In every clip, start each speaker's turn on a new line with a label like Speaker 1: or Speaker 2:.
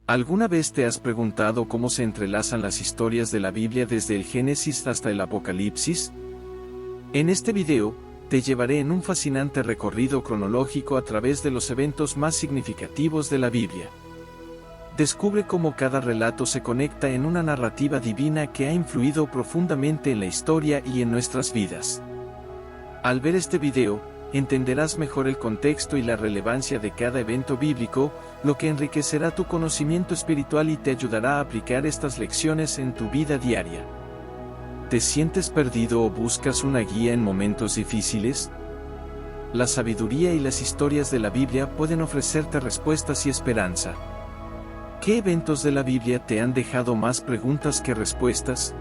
Speaker 1: ¿Alguna vez te has preguntado cómo se entrelazan las historias de la Biblia desde el Génesis hasta el Apocalipsis? En este video, te llevaré en un fascinante recorrido cronológico a través de los eventos más significativos de la Biblia. Descubre cómo cada relato se conecta en una narrativa divina que ha influido profundamente en la historia y en nuestras vidas. Al ver este video, entenderás mejor el contexto y la relevancia de cada evento bíblico, lo que enriquecerá tu conocimiento espiritual y te ayudará a aplicar estas lecciones en tu vida diaria. ¿Te sientes perdido o buscas una guía en momentos difíciles? La sabiduría y las historias de la Biblia pueden ofrecerte respuestas y esperanza. ¿Qué eventos de la Biblia te han dejado más preguntas que respuestas?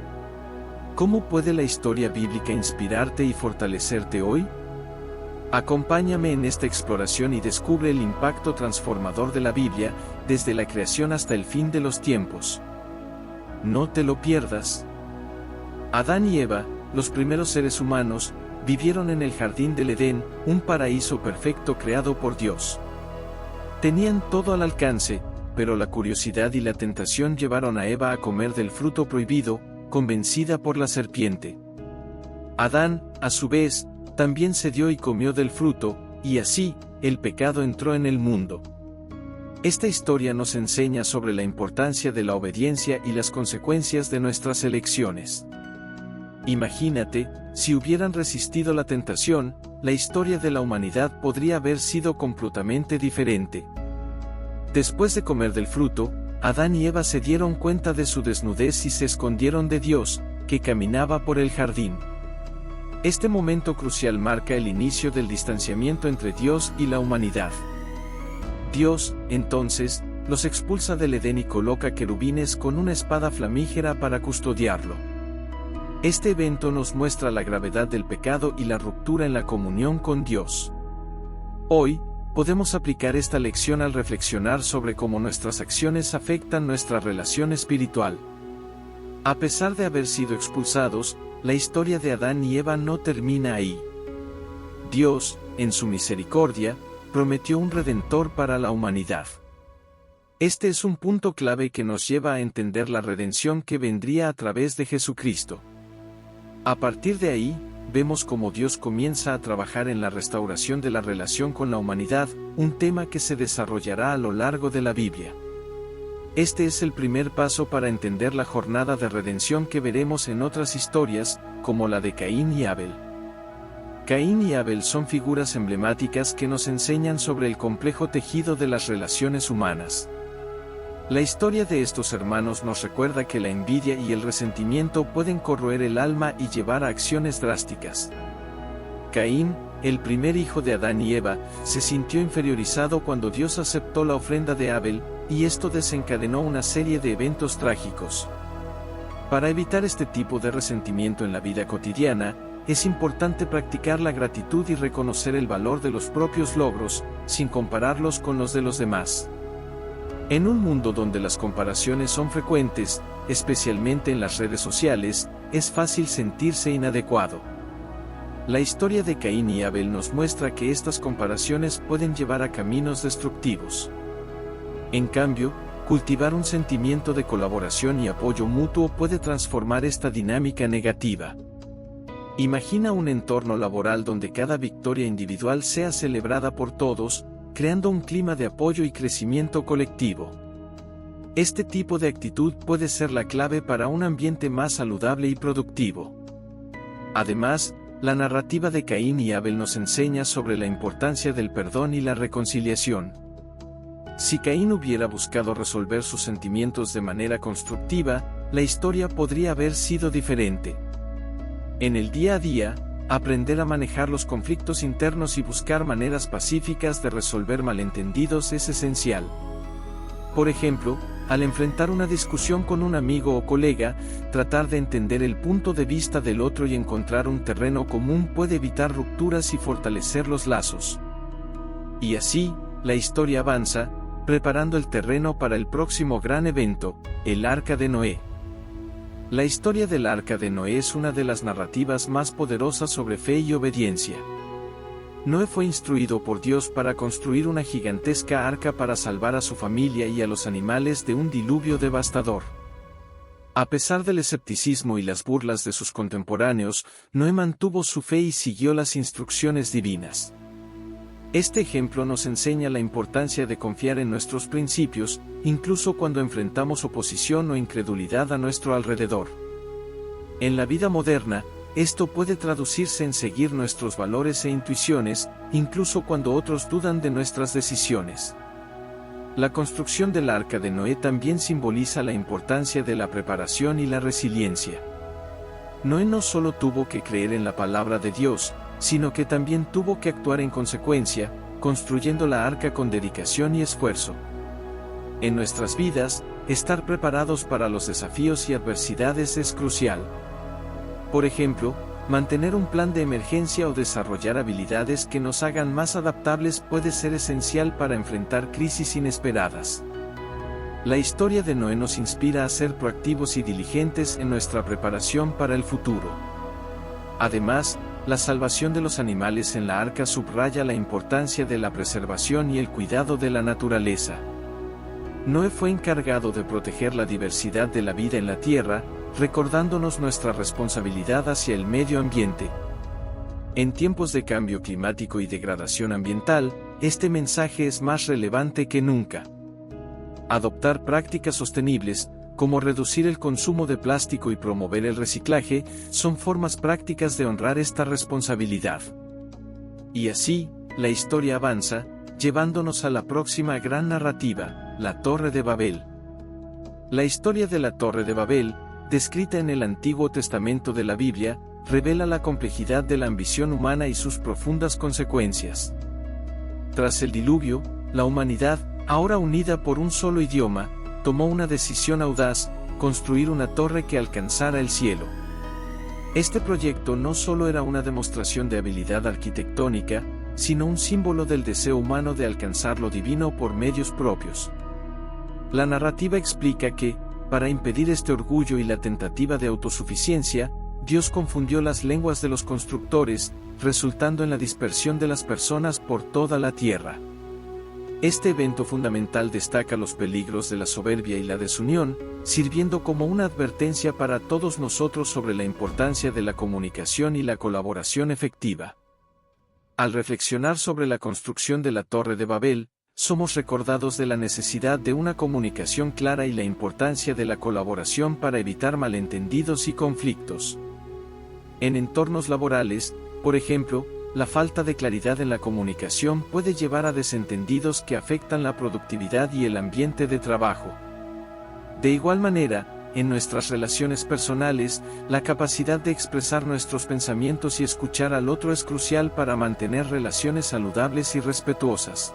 Speaker 1: ¿Cómo puede la historia bíblica inspirarte y fortalecerte hoy? Acompáñame en esta exploración y descubre el impacto transformador de la Biblia, desde la creación hasta el fin de los tiempos. No te lo pierdas. Adán y Eva, los primeros seres humanos, vivieron en el jardín del Edén, un paraíso perfecto creado por Dios. Tenían todo al alcance, pero la curiosidad y la tentación llevaron a Eva a comer del fruto prohibido, convencida por la serpiente. Adán, a su vez, también cedió y comió del fruto, y así, el pecado entró en el mundo. Esta historia nos enseña sobre la importancia de la obediencia y las consecuencias de nuestras elecciones. Imagínate, si hubieran resistido la tentación, la historia de la humanidad podría haber sido completamente diferente. Después de comer del fruto, Adán y Eva se dieron cuenta de su desnudez y se escondieron de Dios, que caminaba por el jardín. Este momento crucial marca el inicio del distanciamiento entre Dios y la humanidad. Dios, entonces, los expulsa del Edén y coloca querubines con una espada flamígera para custodiarlo. Este evento nos muestra la gravedad del pecado y la ruptura en la comunión con Dios. Hoy, podemos aplicar esta lección al reflexionar sobre cómo nuestras acciones afectan nuestra relación espiritual. A pesar de haber sido expulsados, la historia de Adán y Eva no termina ahí. Dios, en su misericordia, prometió un redentor para la humanidad. Este es un punto clave que nos lleva a entender la redención que vendría a través de Jesucristo. A partir de ahí, vemos cómo Dios comienza a trabajar en la restauración de la relación con la humanidad, un tema que se desarrollará a lo largo de la Biblia. Este es el primer paso para entender la jornada de redención que veremos en otras historias, como la de Caín y Abel. Caín y Abel son figuras emblemáticas que nos enseñan sobre el complejo tejido de las relaciones humanas. La historia de estos hermanos nos recuerda que la envidia y el resentimiento pueden corroer el alma y llevar a acciones drásticas. Caín, el primer hijo de Adán y Eva, se sintió inferiorizado cuando Dios aceptó la ofrenda de Abel, y esto desencadenó una serie de eventos trágicos. Para evitar este tipo de resentimiento en la vida cotidiana, es importante practicar la gratitud y reconocer el valor de los propios logros, sin compararlos con los de los demás. En un mundo donde las comparaciones son frecuentes, especialmente en las redes sociales, es fácil sentirse inadecuado. La historia de Caín y Abel nos muestra que estas comparaciones pueden llevar a caminos destructivos. En cambio, cultivar un sentimiento de colaboración y apoyo mutuo puede transformar esta dinámica negativa. Imagina un entorno laboral donde cada victoria individual sea celebrada por todos, creando un clima de apoyo y crecimiento colectivo. Este tipo de actitud puede ser la clave para un ambiente más saludable y productivo. Además, la narrativa de Caín y Abel nos enseña sobre la importancia del perdón y la reconciliación. Si Caín hubiera buscado resolver sus sentimientos de manera constructiva, la historia podría haber sido diferente. En el día a día, aprender a manejar los conflictos internos y buscar maneras pacíficas de resolver malentendidos es esencial. Por ejemplo, al enfrentar una discusión con un amigo o colega, tratar de entender el punto de vista del otro y encontrar un terreno común puede evitar rupturas y fortalecer los lazos. Y así, la historia avanza, preparando el terreno para el próximo gran evento, el Arca de Noé. La historia del Arca de Noé es una de las narrativas más poderosas sobre fe y obediencia. Noé fue instruido por Dios para construir una gigantesca arca para salvar a su familia y a los animales de un diluvio devastador. A pesar del escepticismo y las burlas de sus contemporáneos, Noé mantuvo su fe y siguió las instrucciones divinas. Este ejemplo nos enseña la importancia de confiar en nuestros principios, incluso cuando enfrentamos oposición o incredulidad a nuestro alrededor. En la vida moderna, esto puede traducirse en seguir nuestros valores e intuiciones, incluso cuando otros dudan de nuestras decisiones. La construcción del arca de Noé también simboliza la importancia de la preparación y la resiliencia. Noé no solo tuvo que creer en la palabra de Dios, sino que también tuvo que actuar en consecuencia, construyendo la arca con dedicación y esfuerzo. En nuestras vidas, estar preparados para los desafíos y adversidades es crucial. Por ejemplo, mantener un plan de emergencia o desarrollar habilidades que nos hagan más adaptables puede ser esencial para enfrentar crisis inesperadas. La historia de Noé nos inspira a ser proactivos y diligentes en nuestra preparación para el futuro. Además, la salvación de los animales en la arca subraya la importancia de la preservación y el cuidado de la naturaleza. Noé fue encargado de proteger la diversidad de la vida en la tierra, recordándonos nuestra responsabilidad hacia el medio ambiente. En tiempos de cambio climático y degradación ambiental, este mensaje es más relevante que nunca. Adoptar prácticas sostenibles, como reducir el consumo de plástico y promover el reciclaje, son formas prácticas de honrar esta responsabilidad. Y así, la historia avanza, llevándonos a la próxima gran narrativa, la Torre de Babel. La historia de la Torre de Babel, descrita en el Antiguo Testamento de la Biblia, revela la complejidad de la ambición humana y sus profundas consecuencias. Tras el diluvio, la humanidad, ahora unida por un solo idioma, tomó una decisión audaz: construir una torre que alcanzara el cielo. Este proyecto no solo era una demostración de habilidad arquitectónica, sino un símbolo del deseo humano de alcanzar lo divino por medios propios. La narrativa explica que, para impedir este orgullo y la tentativa de autosuficiencia, Dios confundió las lenguas de los constructores, resultando en la dispersión de las personas por toda la tierra. Este evento fundamental destaca los peligros de la soberbia y la desunión, sirviendo como una advertencia para todos nosotros sobre la importancia de la comunicación y la colaboración efectiva. Al reflexionar sobre la construcción de la Torre de Babel, somos recordados de la necesidad de una comunicación clara y la importancia de la colaboración para evitar malentendidos y conflictos. En entornos laborales, por ejemplo, la falta de claridad en la comunicación puede llevar a desentendidos que afectan la productividad y el ambiente de trabajo. De igual manera, en nuestras relaciones personales, la capacidad de expresar nuestros pensamientos y escuchar al otro es crucial para mantener relaciones saludables y respetuosas.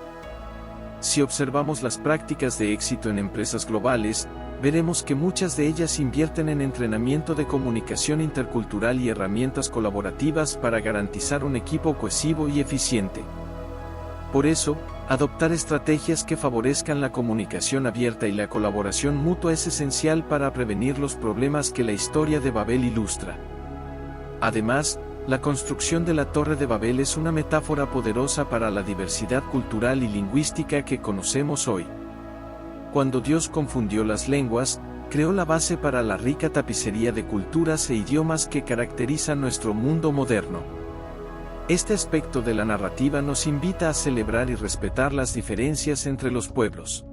Speaker 1: Si observamos las prácticas de éxito en empresas globales, veremos que muchas de ellas invierten en entrenamiento de comunicación intercultural y herramientas colaborativas para garantizar un equipo cohesivo y eficiente. Por eso, adoptar estrategias que favorezcan la comunicación abierta y la colaboración mutua es esencial para prevenir los problemas que la historia de Babel ilustra. Además, la construcción de la Torre de Babel es una metáfora poderosa para la diversidad cultural y lingüística que conocemos hoy. Cuando Dios confundió las lenguas, creó la base para la rica tapicería de culturas e idiomas que caracterizan nuestro mundo moderno. Este aspecto de la narrativa nos invita a celebrar y respetar las diferencias entre los pueblos.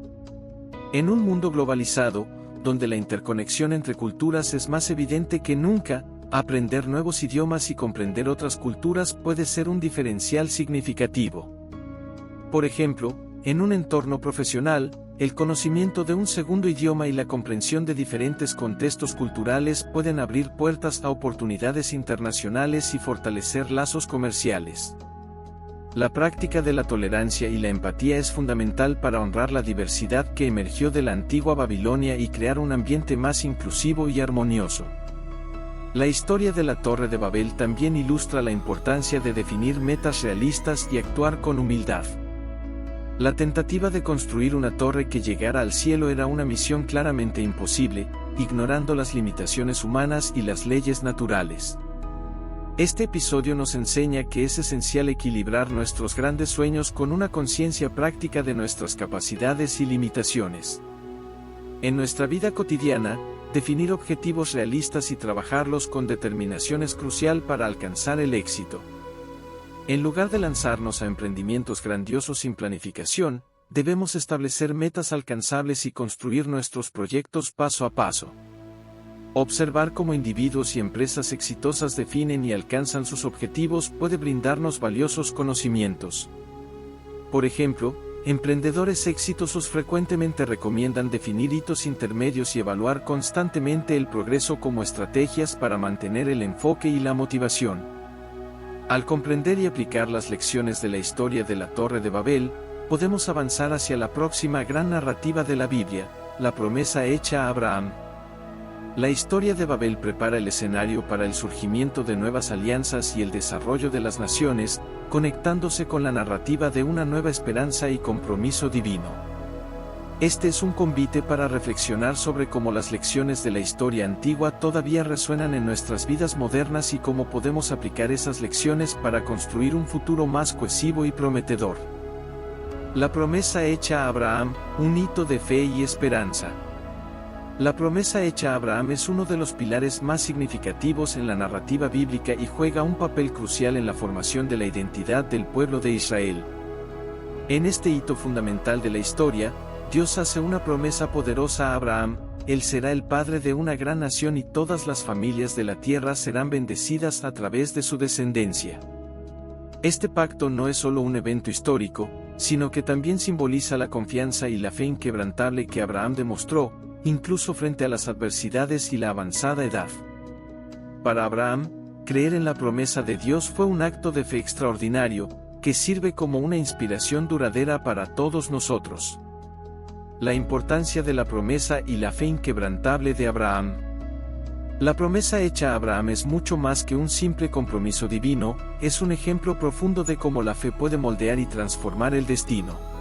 Speaker 1: En un mundo globalizado, donde la interconexión entre culturas es más evidente que nunca, aprender nuevos idiomas y comprender otras culturas puede ser un diferencial significativo. Por ejemplo, en un entorno profesional, el conocimiento de un segundo idioma y la comprensión de diferentes contextos culturales pueden abrir puertas a oportunidades internacionales y fortalecer lazos comerciales. La práctica de la tolerancia y la empatía es fundamental para honrar la diversidad que emergió de la antigua Babilonia y crear un ambiente más inclusivo y armonioso. La historia de la Torre de Babel también ilustra la importancia de definir metas realistas y actuar con humildad. La tentativa de construir una torre que llegara al cielo era una misión claramente imposible, ignorando las limitaciones humanas y las leyes naturales. Este episodio nos enseña que es esencial equilibrar nuestros grandes sueños con una conciencia práctica de nuestras capacidades y limitaciones. En nuestra vida cotidiana, definir objetivos realistas y trabajarlos con determinación es crucial para alcanzar el éxito. En lugar de lanzarnos a emprendimientos grandiosos sin planificación, debemos establecer metas alcanzables y construir nuestros proyectos paso a paso. Observar cómo individuos y empresas exitosas definen y alcanzan sus objetivos puede brindarnos valiosos conocimientos. Por ejemplo, emprendedores exitosos frecuentemente recomiendan definir hitos intermedios y evaluar constantemente el progreso como estrategias para mantener el enfoque y la motivación. Al comprender y aplicar las lecciones de la historia de la Torre de Babel, podemos avanzar hacia la próxima gran narrativa de la Biblia, la promesa hecha a Abraham. La historia de Babel prepara el escenario para el surgimiento de nuevas alianzas y el desarrollo de las naciones, conectándose con la narrativa de una nueva esperanza y compromiso divino. Este es un convite para reflexionar sobre cómo las lecciones de la historia antigua todavía resuenan en nuestras vidas modernas y cómo podemos aplicar esas lecciones para construir un futuro más cohesivo y prometedor. La promesa hecha a Abraham, un hito de fe y esperanza. La promesa hecha a Abraham es uno de los pilares más significativos en la narrativa bíblica y juega un papel crucial en la formación de la identidad del pueblo de Israel. En este hito fundamental de la historia, Dios hace una promesa poderosa a Abraham: él será el padre de una gran nación y todas las familias de la tierra serán bendecidas a través de su descendencia. Este pacto no es solo un evento histórico, sino que también simboliza la confianza y la fe inquebrantable que Abraham demostró, incluso frente a las adversidades y la avanzada edad. Para Abraham, creer en la promesa de Dios fue un acto de fe extraordinario, que sirve como una inspiración duradera para todos nosotros. La importancia de la promesa y la fe inquebrantable de Abraham. La promesa hecha a Abraham es mucho más que un simple compromiso divino, es un ejemplo profundo de cómo la fe puede moldear y transformar el destino.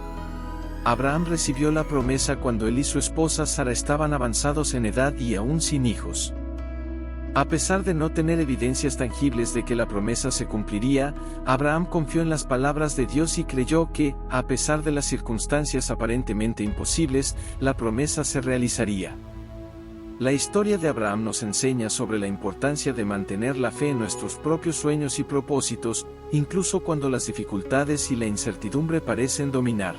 Speaker 1: Abraham recibió la promesa cuando él y su esposa Sara estaban avanzados en edad y aún sin hijos. A pesar de no tener evidencias tangibles de que la promesa se cumpliría, Abraham confió en las palabras de Dios y creyó que, a pesar de las circunstancias aparentemente imposibles, la promesa se realizaría. La historia de Abraham nos enseña sobre la importancia de mantener la fe en nuestros propios sueños y propósitos, incluso cuando las dificultades y la incertidumbre parecen dominar.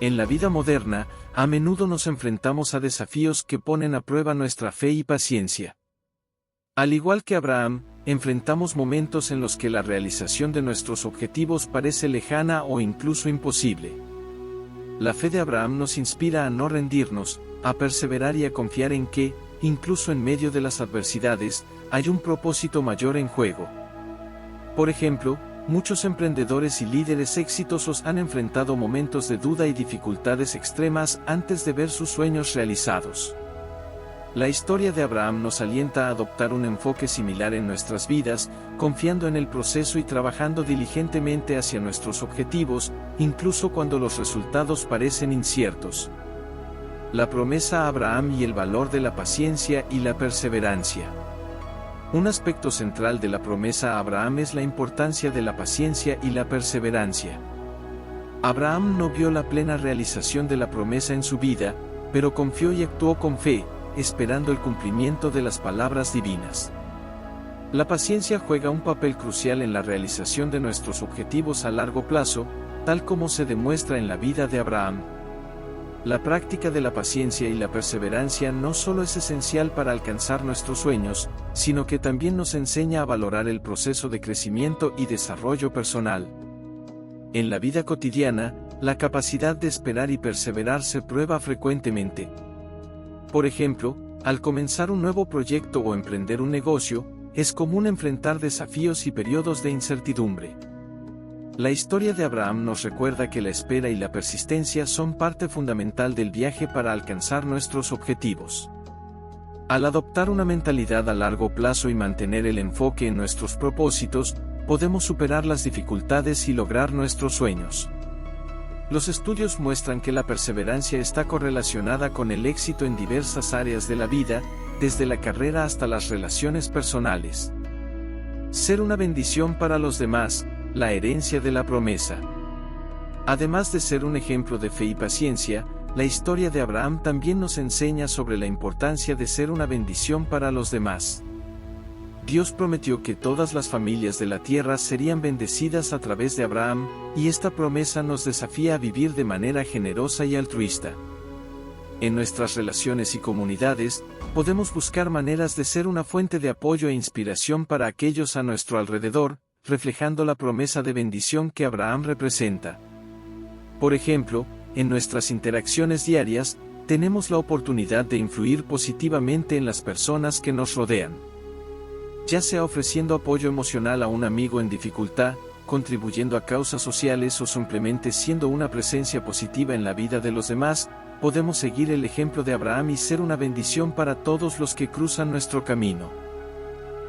Speaker 1: En la vida moderna, a menudo nos enfrentamos a desafíos que ponen a prueba nuestra fe y paciencia. Al igual que Abraham, enfrentamos momentos en los que la realización de nuestros objetivos parece lejana o incluso imposible. La fe de Abraham nos inspira a no rendirnos, a perseverar y a confiar en que, incluso en medio de las adversidades, hay un propósito mayor en juego. Por ejemplo, muchos emprendedores y líderes exitosos han enfrentado momentos de duda y dificultades extremas antes de ver sus sueños realizados. La historia de Abraham nos alienta a adoptar un enfoque similar en nuestras vidas, confiando en el proceso y trabajando diligentemente hacia nuestros objetivos, incluso cuando los resultados parecen inciertos. La promesa a Abraham y el valor de la paciencia y la perseverancia. Un aspecto central de la promesa a Abraham es la importancia de la paciencia y la perseverancia. Abraham no vio la plena realización de la promesa en su vida, pero confió y actuó con fe, esperando el cumplimiento de las palabras divinas. La paciencia juega un papel crucial en la realización de nuestros objetivos a largo plazo, tal como se demuestra en la vida de Abraham. La práctica de la paciencia y la perseverancia no solo es esencial para alcanzar nuestros sueños, sino que también nos enseña a valorar el proceso de crecimiento y desarrollo personal. En la vida cotidiana, la capacidad de esperar y perseverar se prueba frecuentemente. Por ejemplo, al comenzar un nuevo proyecto o emprender un negocio, es común enfrentar desafíos y periodos de incertidumbre. La historia de Abraham nos recuerda que la espera y la persistencia son parte fundamental del viaje para alcanzar nuestros objetivos. Al adoptar una mentalidad a largo plazo y mantener el enfoque en nuestros propósitos, podemos superar las dificultades y lograr nuestros sueños. Los estudios muestran que la perseverancia está correlacionada con el éxito en diversas áreas de la vida, desde la carrera hasta las relaciones personales. Ser una bendición para los demás, la herencia de la promesa. Además de ser un ejemplo de fe y paciencia, la historia de Abraham también nos enseña sobre la importancia de ser una bendición para los demás. Dios prometió que todas las familias de la tierra serían bendecidas a través de Abraham, y esta promesa nos desafía a vivir de manera generosa y altruista. En nuestras relaciones y comunidades, podemos buscar maneras de ser una fuente de apoyo e inspiración para aquellos a nuestro alrededor, reflejando la promesa de bendición que Abraham representa. Por ejemplo, en nuestras interacciones diarias, tenemos la oportunidad de influir positivamente en las personas que nos rodean. Ya sea ofreciendo apoyo emocional a un amigo en dificultad, contribuyendo a causas sociales o simplemente siendo una presencia positiva en la vida de los demás, podemos seguir el ejemplo de Abraham y ser una bendición para todos los que cruzan nuestro camino.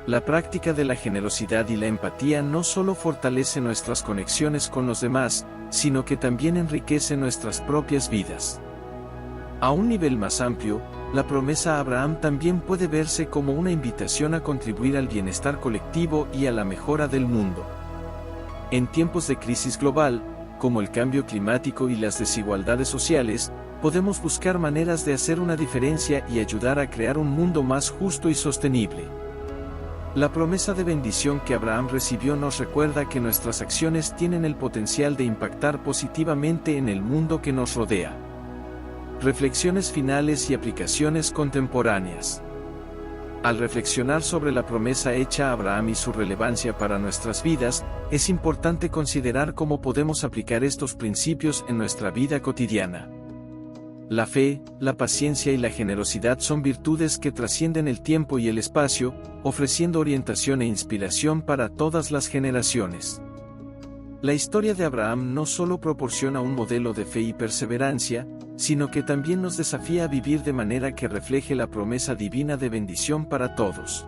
Speaker 1: La práctica de la generosidad y la empatía no solo fortalece nuestras conexiones con los demás, sino que también enriquece nuestras propias vidas. A un nivel más amplio, la promesa a Abraham también puede verse como una invitación a contribuir al bienestar colectivo y a la mejora del mundo. En tiempos de crisis global, como el cambio climático y las desigualdades sociales, podemos buscar maneras de hacer una diferencia y ayudar a crear un mundo más justo y sostenible. La promesa de bendición que Abraham recibió nos recuerda que nuestras acciones tienen el potencial de impactar positivamente en el mundo que nos rodea. Reflexiones finales y aplicaciones contemporáneas. Al reflexionar sobre la promesa hecha a Abraham y su relevancia para nuestras vidas, es importante considerar cómo podemos aplicar estos principios en nuestra vida cotidiana. La fe, la paciencia y la generosidad son virtudes que trascienden el tiempo y el espacio, ofreciendo orientación e inspiración para todas las generaciones. La historia de Abraham no solo proporciona un modelo de fe y perseverancia, sino que también nos desafía a vivir de manera que refleje la promesa divina de bendición para todos.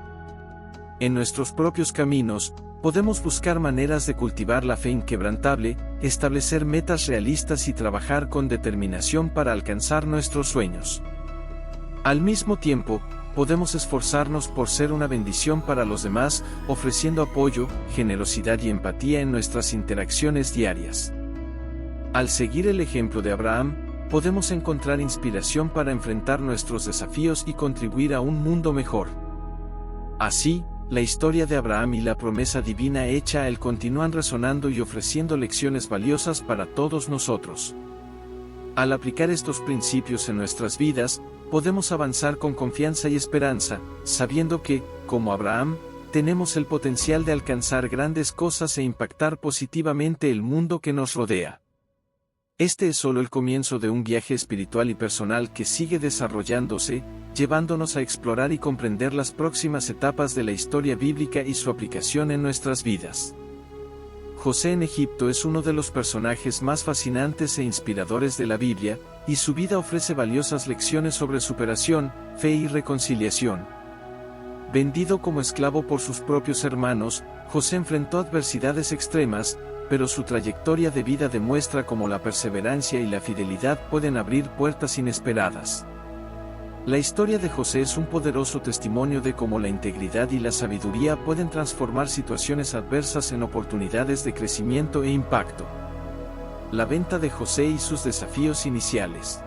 Speaker 1: En nuestros propios caminos, podemos buscar maneras de cultivar la fe inquebrantable, establecer metas realistas y trabajar con determinación para alcanzar nuestros sueños. Al mismo tiempo, podemos esforzarnos por ser una bendición para los demás, ofreciendo apoyo, generosidad y empatía en nuestras interacciones diarias. Al seguir el ejemplo de Abraham, podemos encontrar inspiración para enfrentar nuestros desafíos y contribuir a un mundo mejor. Así, la historia de Abraham y la promesa divina hecha a él continúan resonando y ofreciendo lecciones valiosas para todos nosotros. Al aplicar estos principios en nuestras vidas, podemos avanzar con confianza y esperanza, sabiendo que, como Abraham, tenemos el potencial de alcanzar grandes cosas e impactar positivamente el mundo que nos rodea. Este es solo el comienzo de un viaje espiritual y personal que sigue desarrollándose, llevándonos a explorar y comprender las próximas etapas de la historia bíblica y su aplicación en nuestras vidas. José en Egipto es uno de los personajes más fascinantes e inspiradores de la Biblia, y su vida ofrece valiosas lecciones sobre superación, fe y reconciliación. Vendido como esclavo por sus propios hermanos, José enfrentó adversidades extremas, pero su trayectoria de vida demuestra cómo la perseverancia y la fidelidad pueden abrir puertas inesperadas. La historia de José es un poderoso testimonio de cómo la integridad y la sabiduría pueden transformar situaciones adversas en oportunidades de crecimiento e impacto. La venta de José y sus desafíos iniciales.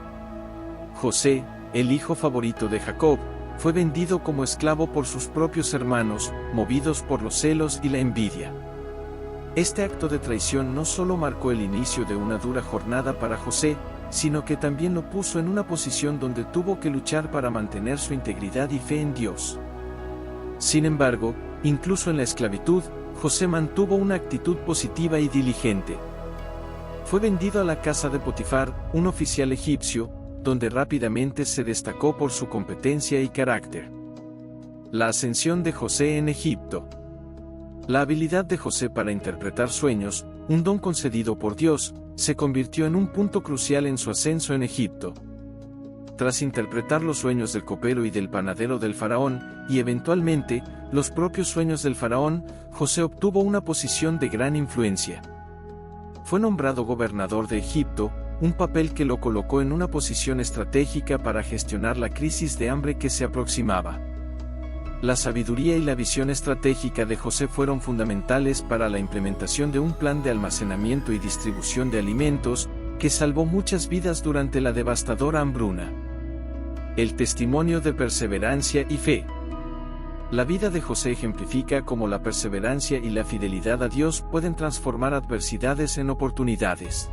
Speaker 1: José, el hijo favorito de Jacob, fue vendido como esclavo por sus propios hermanos, movidos por los celos y la envidia. Este acto de traición no solo marcó el inicio de una dura jornada para José, sino que también lo puso en una posición donde tuvo que luchar para mantener su integridad y fe en Dios. Sin embargo, incluso en la esclavitud, José mantuvo una actitud positiva y diligente. Fue vendido a la casa de Potifar, un oficial egipcio, donde rápidamente se destacó por su competencia y carácter. La ascensión de José en Egipto. La habilidad de José para interpretar sueños, un don concedido por Dios, se convirtió en un punto crucial en su ascenso en Egipto. Tras interpretar los sueños del copero y del panadero del faraón, y eventualmente, los propios sueños del faraón, José obtuvo una posición de gran influencia. Fue nombrado gobernador de Egipto, un papel que lo colocó en una posición estratégica para gestionar la crisis de hambre que se aproximaba. La sabiduría y la visión estratégica de José fueron fundamentales para la implementación de un plan de almacenamiento y distribución de alimentos, que salvó muchas vidas durante la devastadora hambruna. El testimonio de perseverancia y fe. La vida de José ejemplifica cómo la perseverancia y la fidelidad a Dios pueden transformar adversidades en oportunidades.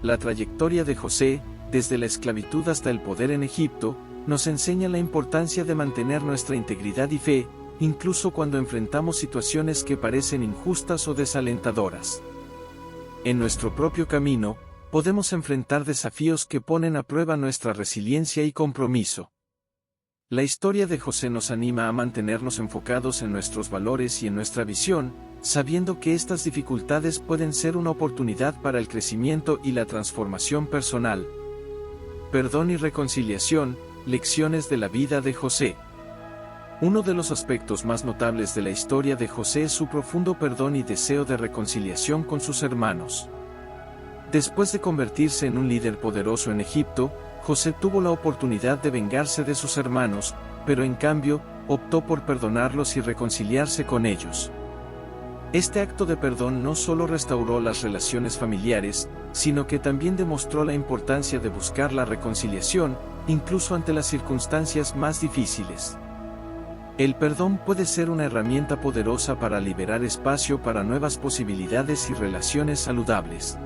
Speaker 1: La trayectoria de José, desde la esclavitud hasta el poder en Egipto, nos enseña la importancia de mantener nuestra integridad y fe, incluso cuando enfrentamos situaciones que parecen injustas o desalentadoras. En nuestro propio camino, podemos enfrentar desafíos que ponen a prueba nuestra resiliencia y compromiso. La historia de José nos anima a mantenernos enfocados en nuestros valores y en nuestra visión, sabiendo que estas dificultades pueden ser una oportunidad para el crecimiento y la transformación personal. Perdón y reconciliación, lecciones de la vida de José. Uno de los aspectos más notables de la historia de José es su profundo perdón y deseo de reconciliación con sus hermanos. Después de convertirse en un líder poderoso en Egipto, José tuvo la oportunidad de vengarse de sus hermanos, pero en cambio, optó por perdonarlos y reconciliarse con ellos. Este acto de perdón no solo restauró las relaciones familiares, sino que también demostró la importancia de buscar la reconciliación, incluso ante las circunstancias más difíciles. El perdón puede ser una herramienta poderosa para liberar espacio para nuevas posibilidades y relaciones saludables.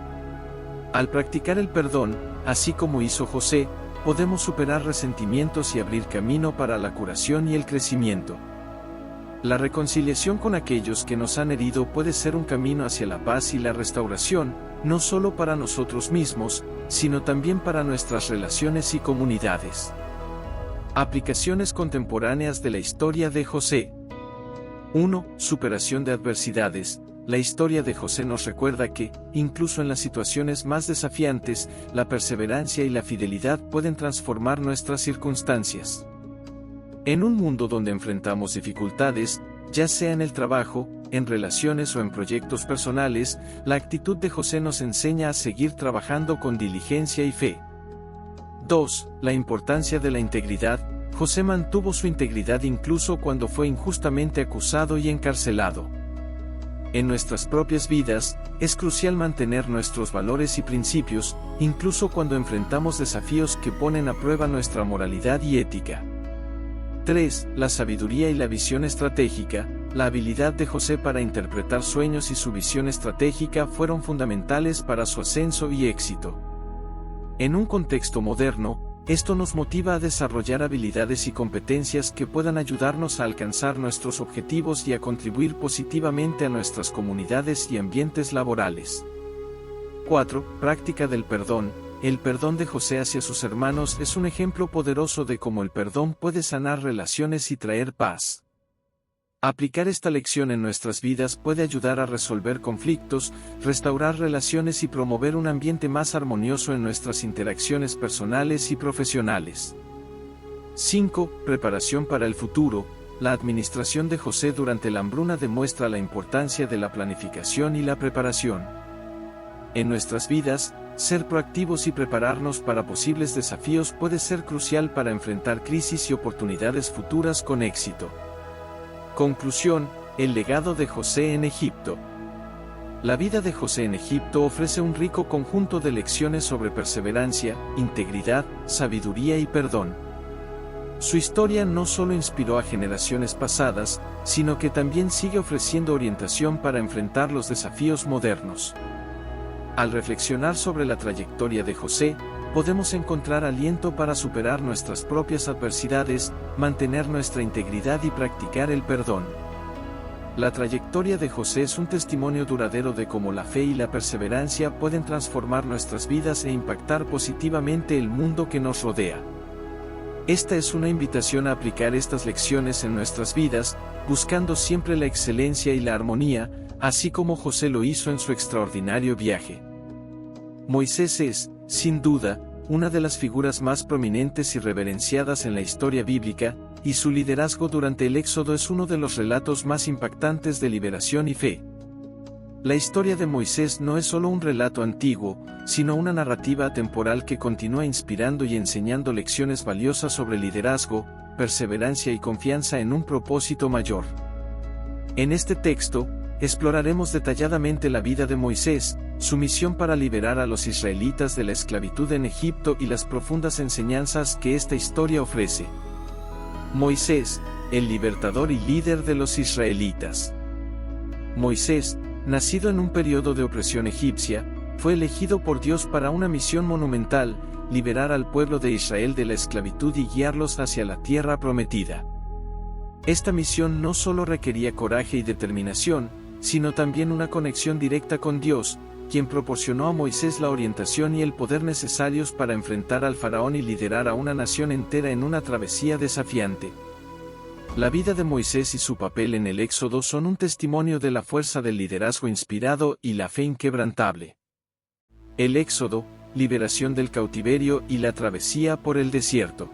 Speaker 1: Al practicar el perdón, así como hizo José, podemos superar resentimientos y abrir camino para la curación y el crecimiento. La reconciliación con aquellos que nos han herido puede ser un camino hacia la paz y la restauración, no solo para nosotros mismos, sino también para nuestras relaciones y comunidades. Aplicaciones contemporáneas de la historia de José. 1. Superación de adversidades. La historia de José nos recuerda que, incluso en las situaciones más desafiantes, la perseverancia y la fidelidad pueden transformar nuestras circunstancias. En un mundo donde enfrentamos dificultades, ya sea en el trabajo, en relaciones o en proyectos personales, la actitud de José nos enseña a seguir trabajando con diligencia y fe. 2. La importancia de la integridad. José mantuvo su integridad incluso cuando fue injustamente acusado y encarcelado. En nuestras propias vidas, es crucial mantener nuestros valores y principios, incluso cuando enfrentamos desafíos que ponen a prueba nuestra moralidad y ética. 3. La sabiduría y la visión estratégica. La habilidad de José para interpretar sueños y su visión estratégica fueron fundamentales para su ascenso y éxito. En un contexto moderno, esto nos motiva a desarrollar habilidades y competencias que puedan ayudarnos a alcanzar nuestros objetivos y a contribuir positivamente a nuestras comunidades y ambientes laborales. 4. Práctica del perdón. El perdón de José hacia sus hermanos es un ejemplo poderoso de cómo el perdón puede sanar relaciones y traer paz. Aplicar esta lección en nuestras vidas puede ayudar a resolver conflictos, restaurar relaciones y promover un ambiente más armonioso en nuestras interacciones personales y profesionales. 5. Preparación para el futuro. La administración de José durante la hambruna demuestra la importancia de la planificación y la preparación. En nuestras vidas, ser proactivos y prepararnos para posibles desafíos puede ser crucial para enfrentar crisis y oportunidades futuras con éxito. Conclusión: el legado de José en Egipto. La vida de José en Egipto ofrece un rico conjunto de lecciones sobre perseverancia, integridad, sabiduría y perdón. Su historia no solo inspiró a generaciones pasadas, sino que también sigue ofreciendo orientación para enfrentar los desafíos modernos. Al reflexionar sobre la trayectoria de José, podemos encontrar aliento para superar nuestras propias adversidades, mantener nuestra integridad y practicar el perdón. La trayectoria de José es un testimonio duradero de cómo la fe y la perseverancia pueden transformar nuestras vidas e impactar positivamente el mundo que nos rodea. Esta es una invitación a aplicar estas lecciones en nuestras vidas, buscando siempre la excelencia y la armonía, así como José lo hizo en su extraordinario viaje. Moisés es, sin duda, una de las figuras más prominentes y reverenciadas en la historia bíblica, y su liderazgo durante el Éxodo es uno de los relatos más impactantes de liberación y fe. La historia de Moisés no es solo un relato antiguo, sino una narrativa atemporal que continúa inspirando y enseñando lecciones valiosas sobre liderazgo, perseverancia y confianza en un propósito mayor. En este texto, exploraremos detalladamente la vida de Moisés, su misión para liberar a los israelitas de la esclavitud en Egipto y las profundas enseñanzas que esta historia ofrece. Moisés, el libertador y líder de los israelitas. Moisés, nacido en un periodo de opresión egipcia, fue elegido por Dios para una misión monumental: liberar al pueblo de Israel de la esclavitud y guiarlos hacia la tierra prometida. Esta misión no solo requería coraje y determinación, sino también una conexión directa con Dios, quien proporcionó a Moisés la orientación y el poder necesarios para enfrentar al faraón y liderar a una nación entera en una travesía desafiante. La vida de Moisés y su papel en el Éxodo son un testimonio de la fuerza del liderazgo inspirado y la fe inquebrantable. El Éxodo, liberación del cautiverio y la travesía por el desierto.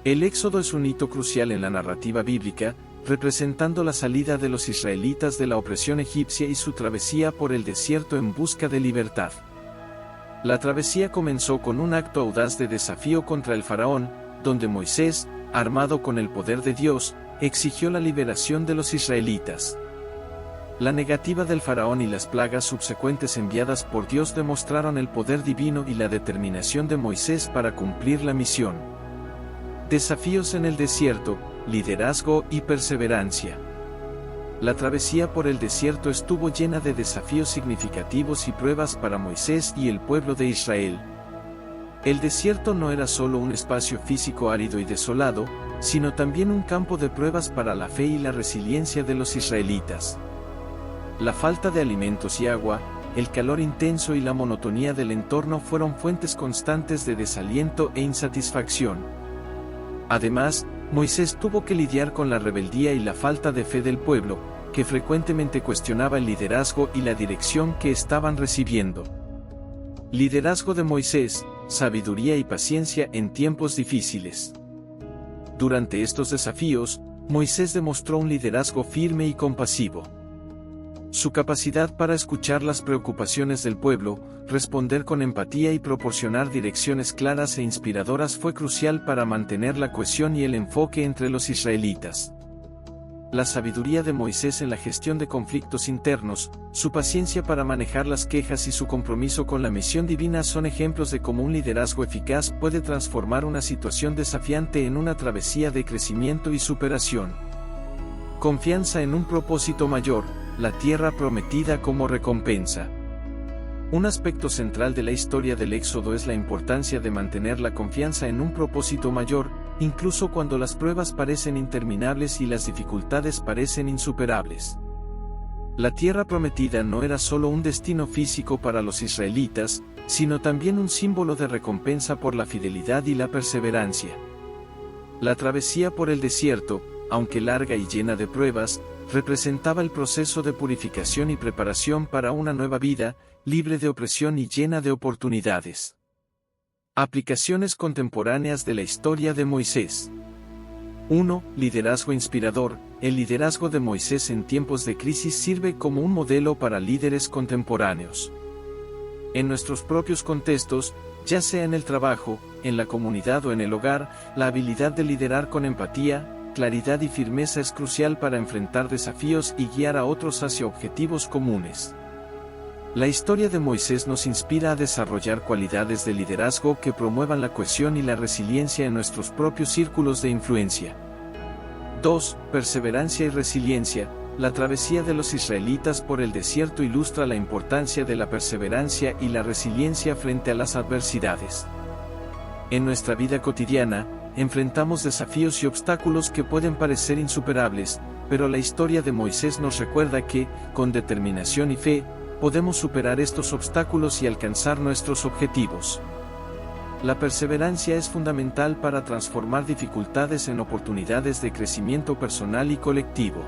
Speaker 1: El Éxodo es un hito crucial en la narrativa bíblica, representando la salida de los israelitas de la opresión egipcia y su travesía por el desierto en busca de libertad. La travesía comenzó con un acto audaz de desafío contra el faraón, donde Moisés, armado con el poder de Dios, exigió la liberación de los israelitas. La negativa del faraón y las plagas subsecuentes enviadas por Dios demostraron el poder divino y la determinación de Moisés para cumplir la misión. Desafíos en el desierto, liderazgo y perseverancia. La travesía por el desierto estuvo llena de desafíos significativos y pruebas para Moisés y el pueblo de Israel. El desierto no era solo un espacio físico árido y desolado, sino también un campo de pruebas para la fe y la resiliencia de los israelitas. La falta de alimentos y agua, el calor intenso y la monotonía del entorno fueron fuentes constantes de desaliento e insatisfacción. Además, Moisés tuvo que lidiar con la rebeldía y la falta de fe del pueblo, que frecuentemente cuestionaba el liderazgo y la dirección que estaban recibiendo. Liderazgo de Moisés, sabiduría y paciencia en tiempos difíciles. Durante estos desafíos, Moisés demostró un liderazgo firme y compasivo. Su capacidad para escuchar las preocupaciones del pueblo, responder con empatía y proporcionar direcciones claras e inspiradoras fue crucial para mantener la cohesión y el enfoque entre los israelitas. La sabiduría de Moisés en la gestión de conflictos internos, su paciencia para manejar las quejas y su compromiso con la misión divina son ejemplos de cómo un liderazgo eficaz puede transformar una situación desafiante en una travesía de crecimiento y superación. Confianza en un propósito mayor, la tierra prometida como recompensa. Un aspecto central de la historia del Éxodo es la importancia de mantener la confianza en un propósito mayor, incluso cuando las pruebas parecen interminables y las dificultades parecen insuperables. La tierra prometida no era solo un destino físico para los israelitas, sino también un símbolo de recompensa por la fidelidad y la perseverancia. La travesía por el desierto, aunque larga y llena de pruebas, representaba el proceso de purificación y preparación para una nueva vida, libre de opresión y llena de oportunidades. Aplicaciones contemporáneas de la historia de Moisés. 1. Liderazgo inspirador. El liderazgo de Moisés en tiempos de crisis sirve como un modelo para líderes contemporáneos. En nuestros propios contextos, ya sea en el trabajo, en la comunidad o en el hogar, la habilidad de liderar con empatía, claridad y firmeza es crucial para enfrentar desafíos y guiar a otros hacia objetivos comunes. La historia de Moisés nos inspira a desarrollar cualidades de liderazgo que promuevan la cohesión y la resiliencia en nuestros propios círculos de influencia. 2. Perseverancia y resiliencia. La travesía de los israelitas por el desierto ilustra la importancia de la perseverancia y la resiliencia frente a las adversidades. En nuestra vida cotidiana, enfrentamos desafíos y obstáculos que pueden parecer insuperables, pero la historia de Moisés nos recuerda que, con determinación y fe, podemos superar estos obstáculos y alcanzar nuestros objetivos. La perseverancia es fundamental para transformar dificultades en oportunidades de crecimiento personal y colectivo.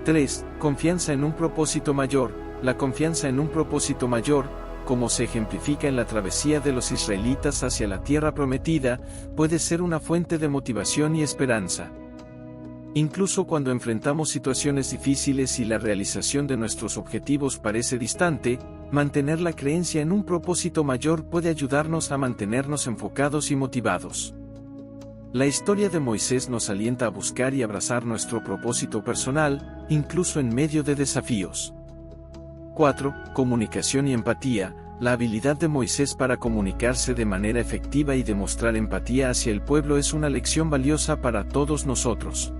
Speaker 1: 3. Confianza en un propósito mayor. La confianza en un propósito mayor, como se ejemplifica en la travesía de los israelitas hacia la tierra prometida, puede ser una fuente de motivación y esperanza. Incluso cuando enfrentamos situaciones difíciles y la realización de nuestros objetivos parece distante, mantener la creencia en un propósito mayor puede ayudarnos a mantenernos enfocados y motivados. La historia de Moisés nos alienta a buscar y abrazar nuestro propósito personal, incluso en medio de desafíos. 4. Comunicación y empatía. La habilidad de Moisés para comunicarse de manera efectiva y demostrar empatía hacia el pueblo es una lección valiosa para todos nosotros.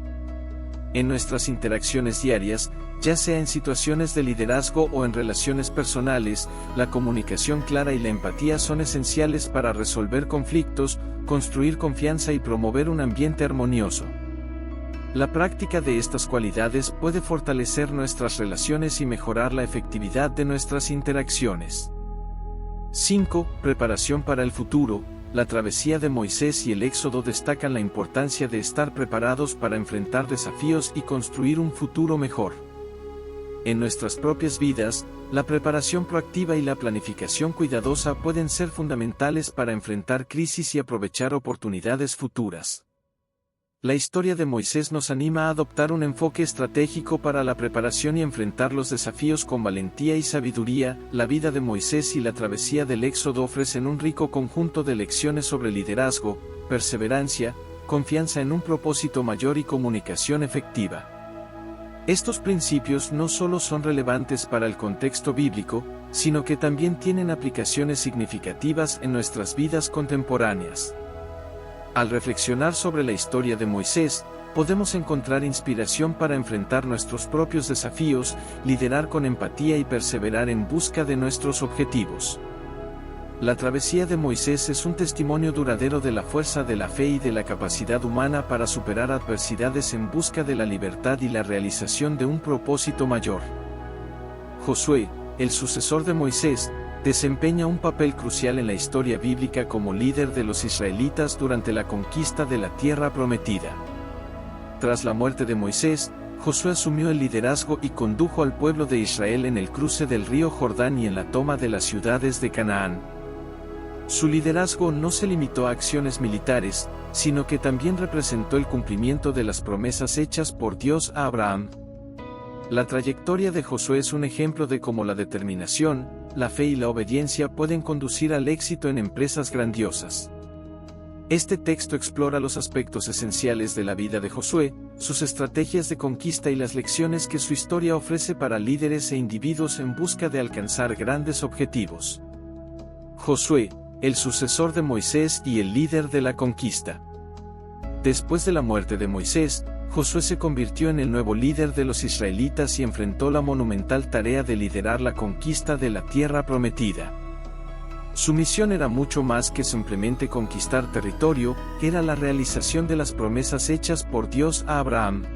Speaker 1: En nuestras interacciones diarias, ya sea en situaciones de liderazgo o en relaciones personales, la comunicación clara y la empatía son esenciales para resolver conflictos, construir confianza y promover un ambiente armonioso. La práctica de estas cualidades puede fortalecer nuestras relaciones y mejorar la efectividad de nuestras interacciones. 5. Preparación para el futuro. La travesía de Moisés y el Éxodo destacan la importancia de estar preparados para enfrentar desafíos y construir un futuro mejor. En nuestras propias vidas, la preparación proactiva y la planificación cuidadosa pueden ser fundamentales para enfrentar crisis y aprovechar oportunidades futuras. La historia de Moisés nos anima a adoptar un enfoque estratégico para la preparación y enfrentar los desafíos con valentía y sabiduría. La vida de Moisés y la travesía del Éxodo ofrecen un rico conjunto de lecciones sobre liderazgo, perseverancia, confianza en un propósito mayor y comunicación efectiva. Estos principios no solo son relevantes para el contexto bíblico, sino que también tienen aplicaciones significativas en nuestras vidas contemporáneas. Al reflexionar sobre la historia de Moisés, podemos encontrar inspiración para enfrentar nuestros propios desafíos, liderar con empatía y perseverar en busca de nuestros objetivos. La travesía de Moisés es un testimonio duradero de la fuerza de la fe y de la capacidad humana para superar adversidades en busca de la libertad y la realización de un propósito mayor. Josué, el sucesor de Moisés, desempeña un papel crucial en la historia bíblica como líder de los israelitas durante la conquista de la tierra prometida. Tras la muerte de Moisés, Josué asumió el liderazgo y condujo al pueblo de Israel en el cruce del río Jordán y en la toma de las ciudades de Canaán. Su liderazgo no se limitó a acciones militares, sino que también representó el cumplimiento de las promesas hechas por Dios a Abraham. La trayectoria de Josué es un ejemplo de cómo la determinación, la fe y la obediencia pueden conducir al éxito en empresas grandiosas. Este texto explora los aspectos esenciales de la vida de Josué, sus estrategias de conquista y las lecciones que su historia ofrece para líderes e individuos en busca de alcanzar grandes objetivos. Josué, el sucesor de Moisés y el líder de la conquista. Después de la muerte de Moisés, Josué se convirtió en el nuevo líder de los israelitas y enfrentó la monumental tarea de liderar la conquista de la tierra prometida. Su misión era mucho más que simplemente conquistar territorio, era la realización de las promesas hechas por Dios a Abraham.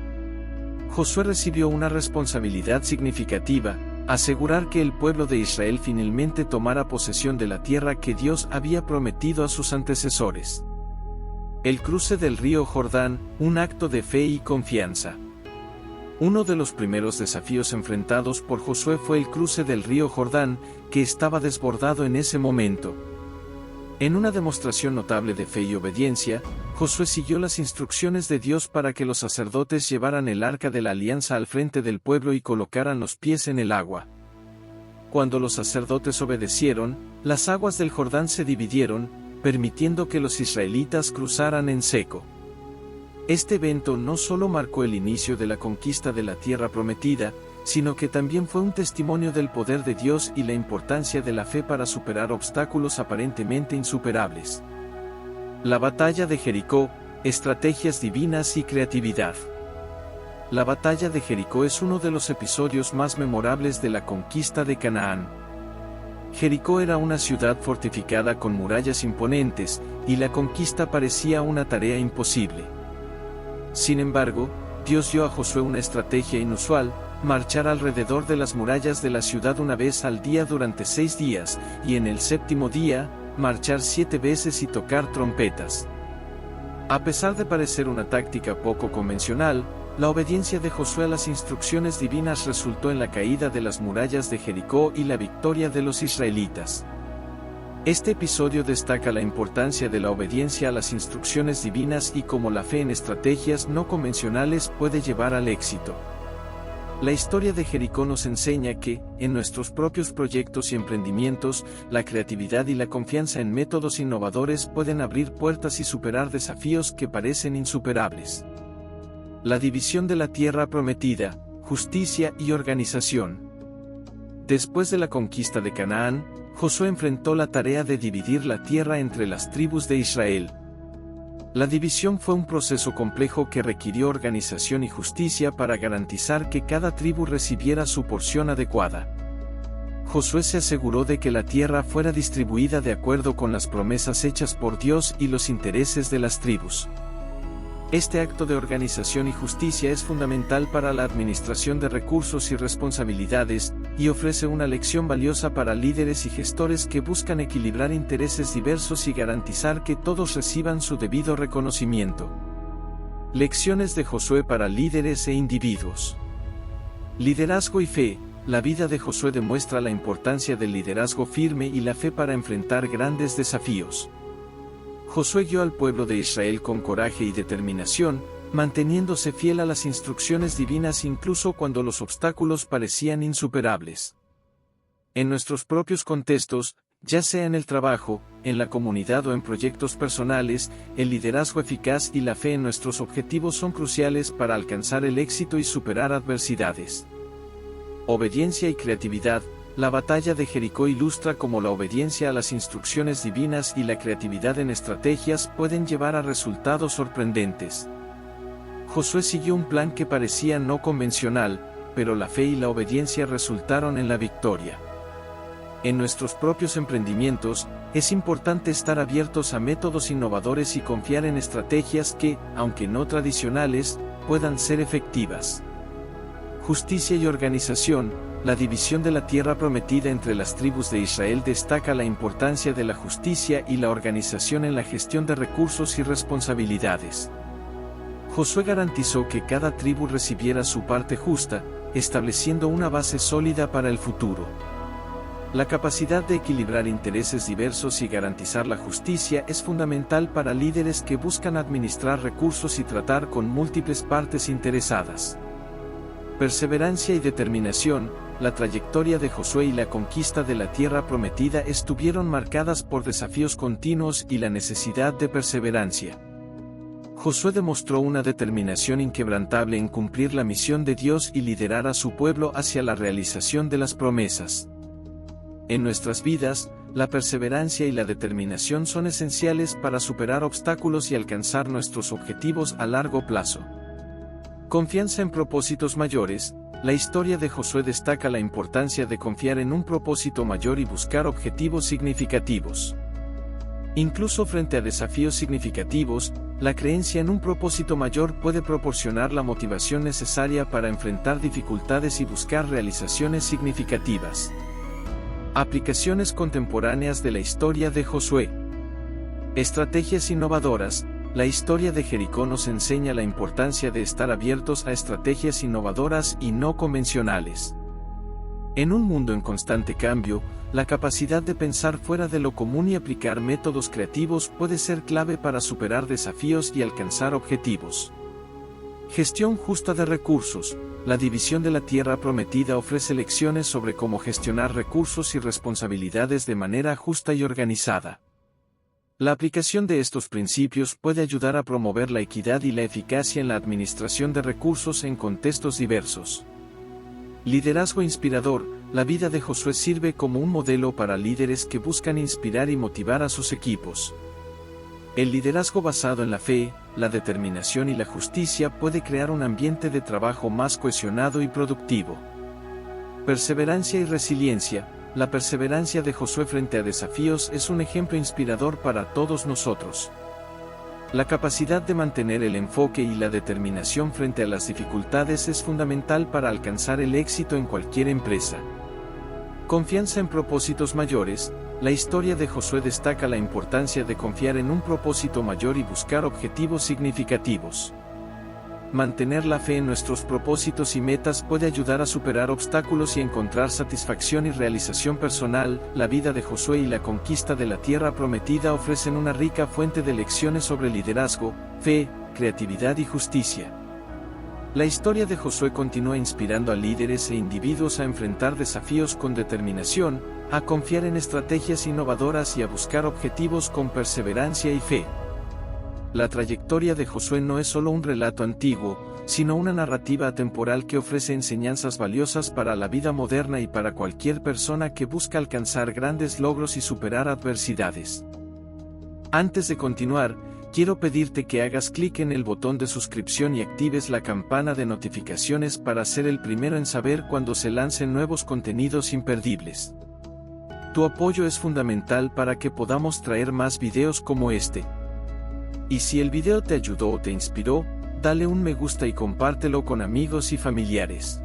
Speaker 1: Josué recibió una responsabilidad significativa, asegurar que el pueblo de Israel finalmente tomara posesión de la tierra que Dios había prometido a sus antecesores. El cruce del río Jordán, un acto de fe y confianza. Uno de los primeros desafíos enfrentados por Josué fue el cruce del río Jordán, que estaba desbordado en ese momento. En una demostración notable de fe y obediencia, Josué siguió las instrucciones de Dios para que los sacerdotes llevaran el arca de la alianza al frente del pueblo y colocaran los pies en el agua. Cuando los sacerdotes obedecieron, las aguas del Jordán se dividieron, permitiendo que los israelitas cruzaran en seco. Este evento no solo marcó el inicio de la conquista de la tierra prometida, sino que también fue un testimonio del poder de Dios y la importancia de la fe para superar obstáculos aparentemente insuperables. La batalla de Jericó, estrategias divinas y creatividad. La batalla de Jericó es uno de los episodios más memorables de la conquista de Canaán. Jericó era una ciudad fortificada con murallas imponentes, y la conquista parecía una tarea imposible. Sin embargo, Dios dio a Josué una estrategia inusual: marchar alrededor de las murallas de la ciudad una vez al día durante 6 días, y en el 7º día, marchar 7 veces y tocar trompetas. A pesar de parecer una táctica poco convencional, la obediencia de Josué a las instrucciones divinas resultó en la caída de las murallas de Jericó y la victoria de los israelitas. Este episodio destaca la importancia de la obediencia a las instrucciones divinas y cómo la fe en estrategias no convencionales puede llevar al éxito. La historia de Jericó nos enseña que, en nuestros propios proyectos y emprendimientos, la creatividad y la confianza en métodos innovadores pueden abrir puertas y superar desafíos que parecen insuperables. La división de la tierra prometida, justicia y organización. Después de la conquista de Canaán, Josué enfrentó la tarea de dividir la tierra entre las tribus de Israel. La división fue un proceso complejo que requirió organización y justicia para garantizar que cada tribu recibiera su porción adecuada. Josué se aseguró de que la tierra fuera distribuida de acuerdo con las promesas hechas por Dios y los intereses de las tribus. Este acto de organización y justicia es fundamental para la administración de recursos y responsabilidades, y ofrece una lección valiosa para líderes y gestores que buscan equilibrar intereses diversos y garantizar que todos reciban su debido reconocimiento. Lecciones de Josué para líderes e individuos. Liderazgo y fe. La vida de Josué demuestra la importancia del liderazgo firme y la fe para enfrentar grandes desafíos. Josué guió al pueblo de Israel con coraje y determinación, manteniéndose fiel a las instrucciones divinas incluso cuando los obstáculos parecían insuperables. En nuestros propios contextos, ya sea en el trabajo, en la comunidad o en proyectos personales, el liderazgo eficaz y la fe en nuestros objetivos son cruciales para alcanzar el éxito y superar adversidades. Obediencia y creatividad. La batalla de Jericó ilustra cómo la obediencia a las instrucciones divinas y la creatividad en estrategias pueden llevar a resultados sorprendentes. Josué siguió un plan que parecía no convencional, pero la fe y la obediencia resultaron en la victoria. En nuestros propios emprendimientos, es importante estar abiertos a métodos innovadores y confiar en estrategias que, aunque no tradicionales, puedan ser efectivas. Justicia y organización. La división de la tierra prometida entre las tribus de Israel destaca la importancia de la justicia y la organización en la gestión de recursos y responsabilidades. Josué garantizó que cada tribu recibiera su parte justa, estableciendo una base sólida para el futuro. La capacidad de equilibrar intereses diversos y garantizar la justicia es fundamental para líderes que buscan administrar recursos y tratar con múltiples partes interesadas. Perseverancia y determinación. La trayectoria de Josué y la conquista de la tierra prometida estuvieron marcadas por desafíos continuos y la necesidad de perseverancia. Josué demostró una determinación inquebrantable en cumplir la misión de Dios y liderar a su pueblo hacia la realización de las promesas. En nuestras vidas, la perseverancia y la determinación son esenciales para superar obstáculos y alcanzar nuestros objetivos a largo plazo. Confianza en propósitos mayores. La historia de Josué destaca la importancia de confiar en un propósito mayor y buscar objetivos significativos. Incluso frente a desafíos significativos, la creencia en un propósito mayor puede proporcionar la motivación necesaria para enfrentar dificultades y buscar realizaciones significativas. Aplicaciones contemporáneas de la historia de Josué. Estrategias innovadoras. La historia de Jericó nos enseña la importancia de estar abiertos a estrategias innovadoras y no convencionales. En un mundo en constante cambio, la capacidad de pensar fuera de lo común y aplicar métodos creativos puede ser clave para superar desafíos y alcanzar objetivos. Gestión justa de recursos. La división de la tierra prometida ofrece lecciones sobre cómo gestionar recursos y responsabilidades de manera justa y organizada. La aplicación de estos principios puede ayudar a promover la equidad y la eficacia en la administración de recursos en contextos diversos. Liderazgo inspirador. La vida de Josué sirve como un modelo para líderes que buscan inspirar y motivar a sus equipos. El liderazgo basado en la fe, la determinación y la justicia puede crear un ambiente de trabajo más cohesionado y productivo. Perseverancia y resiliencia. La perseverancia de Josué frente a desafíos es un ejemplo inspirador para todos nosotros. La capacidad de mantener el enfoque y la determinación frente a las dificultades es fundamental para alcanzar el éxito en cualquier empresa. Confianza en propósitos mayores. La historia de Josué destaca la importancia de confiar en un propósito mayor y buscar objetivos significativos. Mantener la fe en nuestros propósitos y metas puede ayudar a superar obstáculos y encontrar satisfacción y realización personal. La vida de Josué y la conquista de la tierra prometida ofrecen una rica fuente de lecciones sobre liderazgo, fe, creatividad y justicia. La historia de Josué continúa inspirando a líderes e individuos a enfrentar desafíos con determinación, a confiar en estrategias innovadoras y a buscar objetivos con perseverancia y fe. La trayectoria de Josué no es solo un relato antiguo, sino una narrativa atemporal que ofrece enseñanzas valiosas para la vida moderna y para cualquier persona que busca alcanzar grandes logros y superar adversidades. Antes de continuar, quiero pedirte que hagas clic en el botón de suscripción y actives la campana de notificaciones para ser el primero en saber cuando se lancen nuevos contenidos imperdibles. Tu apoyo es fundamental para que podamos traer más videos como este. Y si el video te ayudó o te inspiró, dale un me gusta y compártelo con amigos y familiares.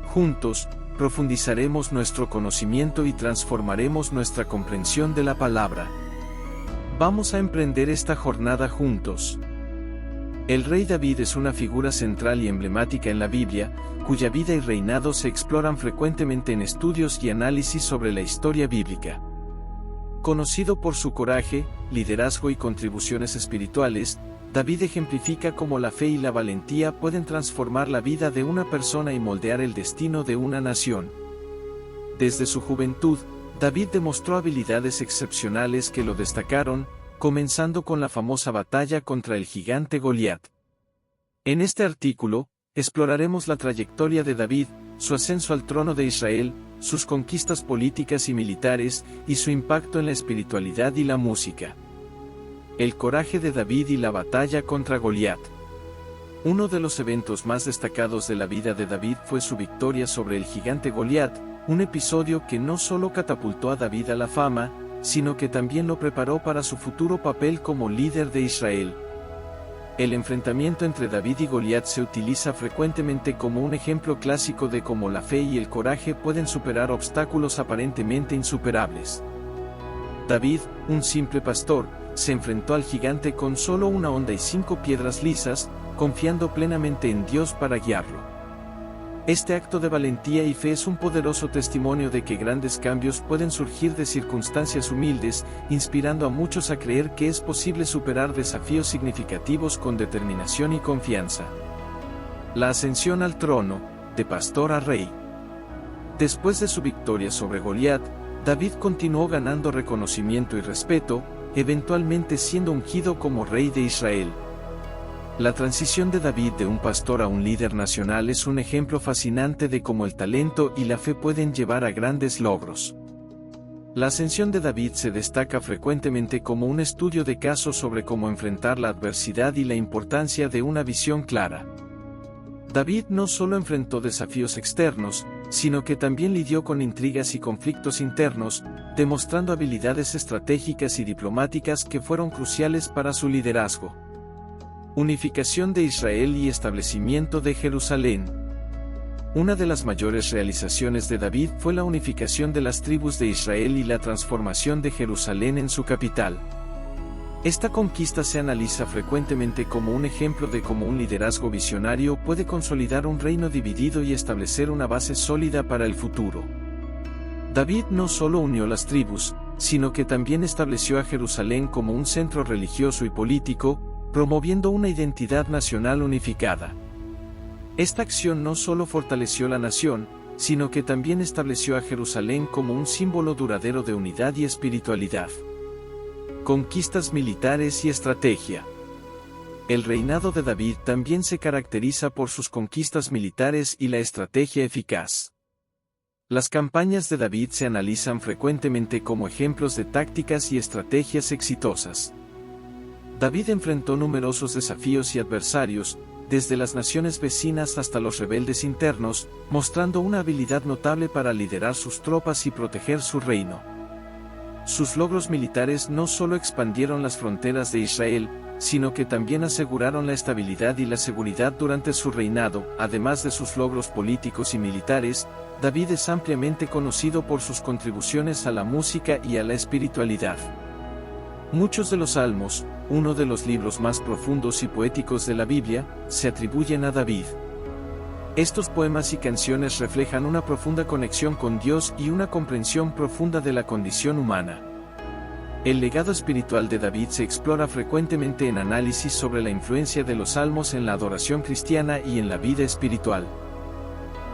Speaker 1: Juntos, profundizaremos nuestro conocimiento y transformaremos nuestra comprensión de la palabra. Vamos a emprender esta jornada juntos. El rey David es una figura central y emblemática en la Biblia, cuya vida y reinado se exploran frecuentemente en estudios y análisis sobre la historia bíblica. Conocido por su coraje, liderazgo y contribuciones espirituales, David ejemplifica cómo la fe y la valentía pueden transformar la vida de una persona y moldear el destino de una nación. Desde su juventud, David demostró habilidades excepcionales que lo destacaron, comenzando con la famosa batalla contra el gigante Goliat. En este artículo, exploraremos la trayectoria de David, su ascenso al trono de Israel, sus conquistas políticas y militares, y su impacto en la espiritualidad y la música. El coraje de David y la batalla contra Goliat. Uno de los eventos más destacados de la vida de David fue su victoria sobre el gigante Goliat, un episodio que no solo catapultó a David a la fama, sino que también lo preparó para su futuro papel como líder de Israel. El enfrentamiento entre David y Goliat se utiliza frecuentemente como un ejemplo clásico de cómo la fe y el coraje pueden superar obstáculos aparentemente insuperables. David, un simple pastor, se enfrentó al gigante con solo una honda y 5 piedras lisas, confiando plenamente en Dios para guiarlo. Este acto de valentía y fe es un poderoso testimonio de que grandes cambios pueden surgir de circunstancias humildes, inspirando a muchos a creer que es posible superar desafíos significativos con determinación y confianza. La ascensión al trono, de pastor a rey. Después de su victoria sobre Goliat, David continuó ganando reconocimiento y respeto, eventualmente siendo ungido como rey de Israel. La transición de David de un pastor a un líder nacional es un ejemplo fascinante de cómo el talento y la fe pueden llevar a grandes logros. La ascensión de David se destaca frecuentemente como un estudio de caso sobre cómo enfrentar la adversidad y la importancia de una visión clara. David no solo enfrentó desafíos externos, sino que también lidió con intrigas y conflictos internos, demostrando habilidades estratégicas y diplomáticas que fueron cruciales para su liderazgo. Unificación de Israel y establecimiento de Jerusalén. Una de las mayores realizaciones de David fue la unificación de las tribus de Israel y la transformación de Jerusalén en su capital. Esta conquista se analiza frecuentemente como un ejemplo de cómo un liderazgo visionario puede consolidar un reino dividido y establecer una base sólida para el futuro. David no solo unió las tribus, sino que también estableció a Jerusalén como un centro religioso y político, promoviendo una identidad nacional unificada. Esta acción no solo fortaleció la nación, sino que también estableció a Jerusalén como un símbolo duradero de unidad y espiritualidad. Conquistas militares y estrategia. El reinado de David también se caracteriza por sus conquistas militares y la estrategia eficaz. Las campañas de David se analizan frecuentemente como ejemplos de tácticas y estrategias exitosas. David enfrentó numerosos desafíos y adversarios, desde las naciones vecinas hasta los rebeldes internos, mostrando una habilidad notable para liderar sus tropas y proteger su reino. Sus logros militares no solo expandieron las fronteras de Israel, sino que también aseguraron la estabilidad y la seguridad durante su reinado. Además de sus logros políticos y militares, David es ampliamente conocido por sus contribuciones a la música y a la espiritualidad. Muchos de los salmos, uno de los libros más profundos y poéticos de la Biblia, se atribuyen a David. Estos poemas y canciones reflejan una profunda conexión con Dios y una comprensión profunda de la condición humana. El legado espiritual de David se explora frecuentemente en análisis sobre la influencia de los salmos en la adoración cristiana y en la vida espiritual.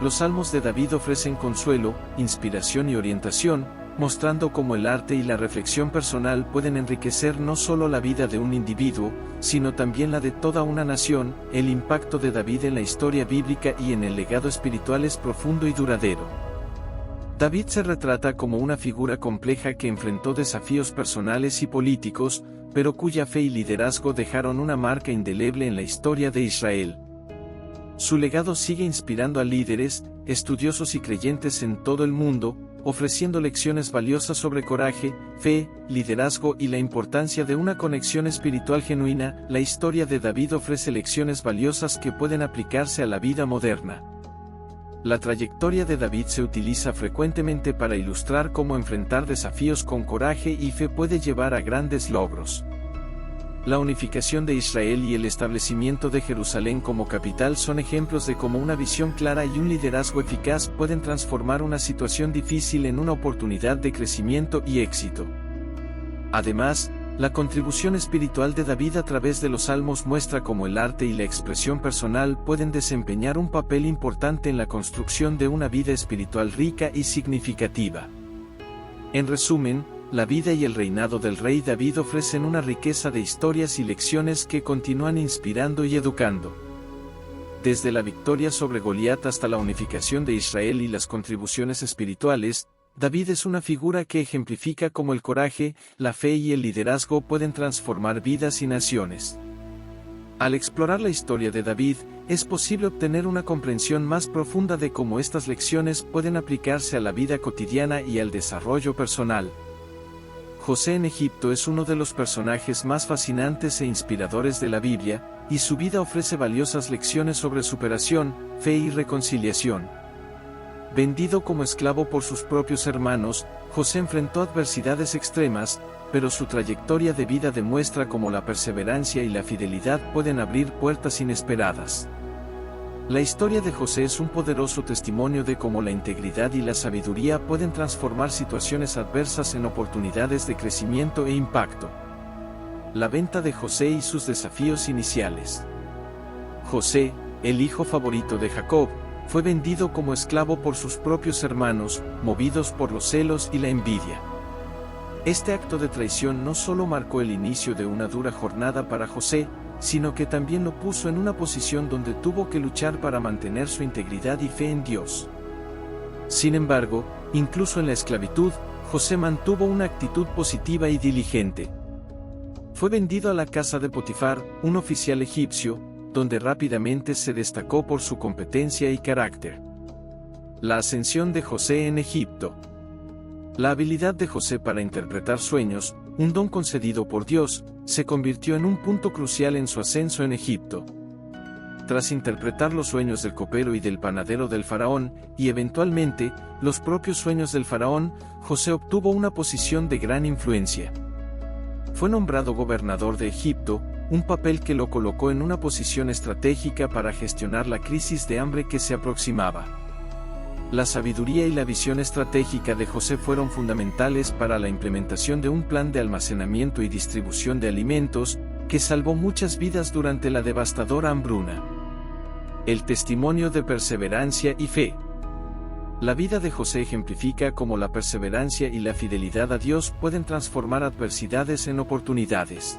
Speaker 1: Los salmos de David ofrecen consuelo, inspiración y orientación, mostrando cómo el arte y la reflexión personal pueden enriquecer no solo la vida de un individuo, sino también la de toda una nación. El impacto de David en la historia bíblica y en el legado espiritual es profundo y duradero. David se retrata como una figura compleja que enfrentó desafíos personales y políticos, pero cuya fe y liderazgo dejaron una marca indeleble en la historia de Israel. Su legado sigue inspirando a líderes, estudiosos y creyentes en todo el mundo, ofreciendo lecciones valiosas sobre coraje, fe, liderazgo y la importancia de una conexión espiritual genuina. La historia de David ofrece lecciones valiosas que pueden aplicarse a la vida moderna. La trayectoria de David se utiliza frecuentemente para ilustrar cómo enfrentar desafíos con coraje y fe puede llevar a grandes logros. La unificación de Israel y el establecimiento de Jerusalén como capital son ejemplos de cómo una visión clara y un liderazgo eficaz pueden transformar una situación difícil en una oportunidad de crecimiento y éxito. Además, la contribución espiritual de David a través de los salmos muestra cómo el arte y la expresión personal pueden desempeñar un papel importante en la construcción de una vida espiritual rica y significativa. En resumen, la vida y el reinado del rey David ofrecen una riqueza de historias y lecciones que continúan inspirando y educando. Desde la victoria sobre Goliat hasta la unificación de Israel y las contribuciones espirituales, David es una figura que ejemplifica cómo el coraje, la fe y el liderazgo pueden transformar vidas y naciones. Al explorar la historia de David, es posible obtener una comprensión más profunda de cómo estas lecciones pueden aplicarse a la vida cotidiana y al desarrollo personal. José en Egipto es uno de los personajes más fascinantes e inspiradores de la Biblia, y su vida ofrece valiosas lecciones sobre superación, fe y reconciliación. Vendido como esclavo por sus propios hermanos, José enfrentó adversidades extremas, pero su trayectoria de vida demuestra cómo la perseverancia y la fidelidad pueden abrir puertas inesperadas. La historia de José es un poderoso testimonio de cómo la integridad y la sabiduría pueden transformar situaciones adversas en oportunidades de crecimiento e impacto. La venta de José y sus desafíos iniciales. José, el hijo favorito de Jacob, fue vendido como esclavo por sus propios hermanos, movidos por los celos y la envidia. Este acto de traición no solo marcó el inicio de una dura jornada para José, sino que también lo puso en una posición donde tuvo que luchar para mantener su integridad y fe en Dios. Sin embargo, incluso en la esclavitud, José mantuvo una actitud positiva y diligente. Fue vendido a la casa de Potifar, un oficial egipcio, donde rápidamente se destacó por su competencia y carácter. La ascensión de José en Egipto. La habilidad de José para interpretar sueños, un don concedido por Dios, se convirtió en un punto crucial en su ascenso en Egipto. Tras interpretar los sueños del copero y del panadero del faraón, y eventualmente, los propios sueños del faraón, José obtuvo una posición de gran influencia. Fue nombrado gobernador de Egipto, un papel que lo colocó en una posición estratégica para gestionar la crisis de hambre que se aproximaba. La sabiduría y la visión estratégica de José fueron fundamentales para la implementación de un plan de almacenamiento y distribución de alimentos, que salvó muchas vidas durante la devastadora hambruna. El testimonio de perseverancia y fe. La vida de José ejemplifica cómo la perseverancia y la fidelidad a Dios pueden transformar adversidades en oportunidades.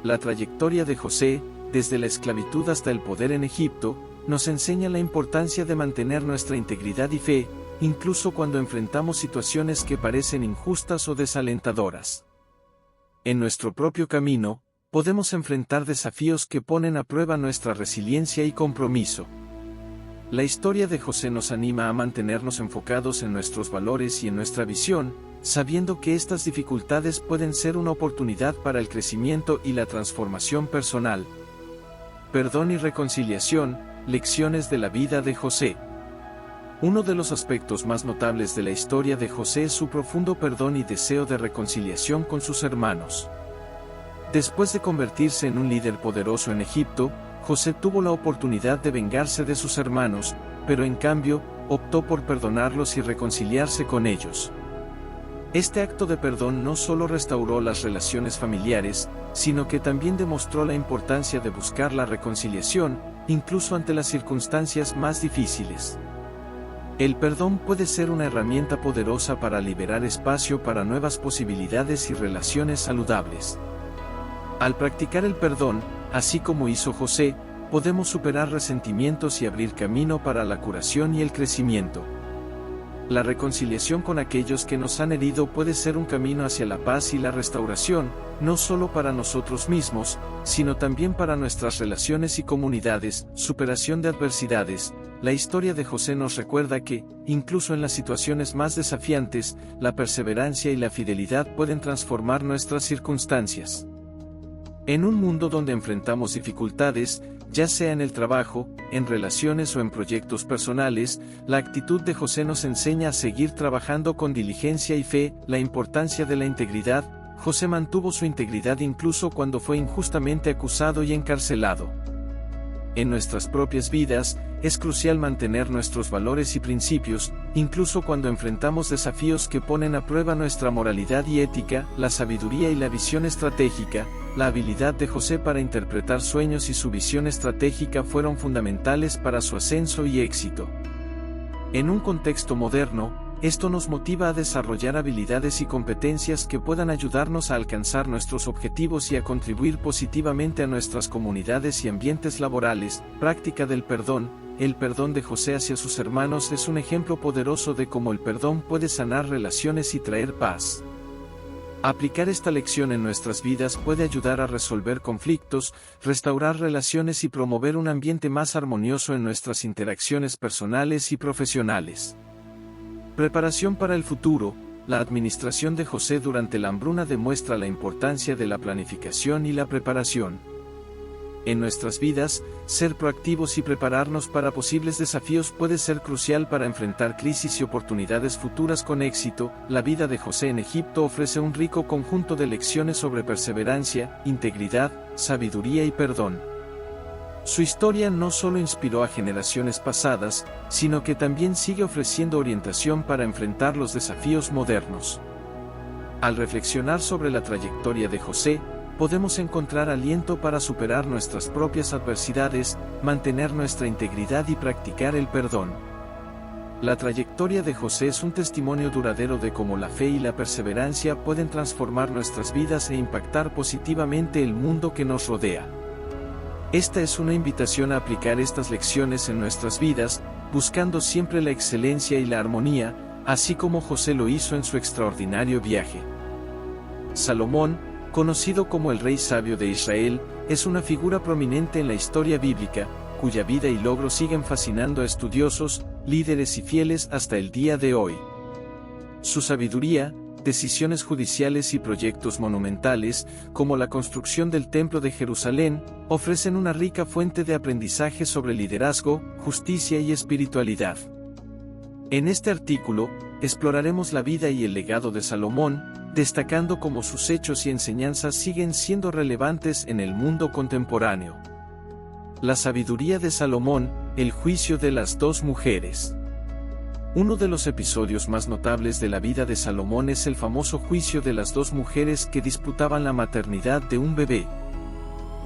Speaker 1: La trayectoria de José, desde la esclavitud hasta el poder en Egipto, nos enseña la importancia de mantener nuestra integridad y fe, incluso cuando enfrentamos situaciones que parecen injustas o desalentadoras. En nuestro propio camino, podemos enfrentar desafíos que ponen a prueba nuestra resiliencia y compromiso. La historia de José nos anima a mantenernos enfocados en nuestros valores y en nuestra visión, sabiendo que estas dificultades pueden ser una oportunidad para el crecimiento y la transformación personal. Perdón y reconciliación, lecciones de la vida de José. Uno de los aspectos más notables de la historia de José es su profundo perdón y deseo de reconciliación con sus hermanos. Después de convertirse en un líder poderoso en Egipto, José tuvo la oportunidad de vengarse de sus hermanos, pero en cambio, optó por perdonarlos y reconciliarse con ellos. Este acto de perdón no solo restauró las relaciones familiares, sino que también demostró la importancia de buscar la reconciliación, incluso ante las circunstancias más difíciles. El perdón puede ser una herramienta poderosa para liberar espacio para nuevas posibilidades y relaciones saludables. Al practicar el perdón, así como hizo José, podemos superar resentimientos y abrir camino para la curación y el crecimiento. La reconciliación con aquellos que nos han herido puede ser un camino hacia la paz y la restauración, no solo para nosotros mismos, sino también para nuestras relaciones y comunidades. Superación de adversidades. La historia de José nos recuerda que, incluso en las situaciones más desafiantes, la perseverancia y la fidelidad pueden transformar nuestras circunstancias. En un mundo donde enfrentamos dificultades, ya sea en el trabajo, en relaciones o en proyectos personales, la actitud de José nos enseña a seguir trabajando con diligencia y fe. La importancia de la integridad. José mantuvo su integridad incluso cuando fue injustamente acusado y encarcelado. En nuestras propias vidas, es crucial mantener nuestros valores y principios, incluso cuando enfrentamos desafíos que ponen a prueba nuestra moralidad y ética. La sabiduría y la visión estratégica. La habilidad de José para interpretar sueños y su visión estratégica fueron fundamentales para su ascenso y éxito. En un contexto moderno, esto nos motiva a desarrollar habilidades y competencias que puedan ayudarnos a alcanzar nuestros objetivos y a contribuir positivamente a nuestras comunidades y ambientes laborales. Práctica del perdón. El perdón de José hacia sus hermanos es un ejemplo poderoso de cómo el perdón puede sanar relaciones y traer paz. Aplicar esta lección en nuestras vidas puede ayudar a resolver conflictos, restaurar relaciones y promover un ambiente más armonioso en nuestras interacciones personales y profesionales. Preparación para el futuro. La administración de José durante la hambruna demuestra la importancia de la planificación y la preparación. En nuestras vidas, ser proactivos y prepararnos para posibles desafíos puede ser crucial para enfrentar crisis y oportunidades futuras con éxito. La vida de José en Egipto ofrece un rico conjunto de lecciones sobre perseverancia, integridad, sabiduría y perdón. Su historia no solo inspiró a generaciones pasadas, sino que también sigue ofreciendo orientación para enfrentar los desafíos modernos. Al reflexionar sobre la trayectoria de José, podemos encontrar aliento para superar nuestras propias adversidades, mantener nuestra integridad y practicar el perdón. La trayectoria de José es un testimonio duradero de cómo la fe y la perseverancia pueden transformar nuestras vidas e impactar positivamente el mundo que nos rodea. Esta es una invitación a aplicar estas lecciones en nuestras vidas, buscando siempre la excelencia y la armonía, así como José lo hizo en su extraordinario viaje. Salomón, conocido como el rey sabio de Israel, es una figura prominente en la historia bíblica, cuya vida y logros siguen fascinando a estudiosos, líderes y fieles hasta el día de hoy. Su sabiduría, decisiones judiciales y proyectos monumentales, como la construcción del Templo de Jerusalén, ofrecen una rica fuente de aprendizaje sobre liderazgo, justicia y espiritualidad. En este artículo, exploraremos la vida y el legado de Salomón, destacando cómo sus hechos y enseñanzas siguen siendo relevantes en el mundo contemporáneo. La sabiduría de Salomón, el juicio de las dos mujeres. Uno de los episodios más notables de la vida de Salomón es el famoso juicio de las dos mujeres que disputaban la maternidad de un bebé.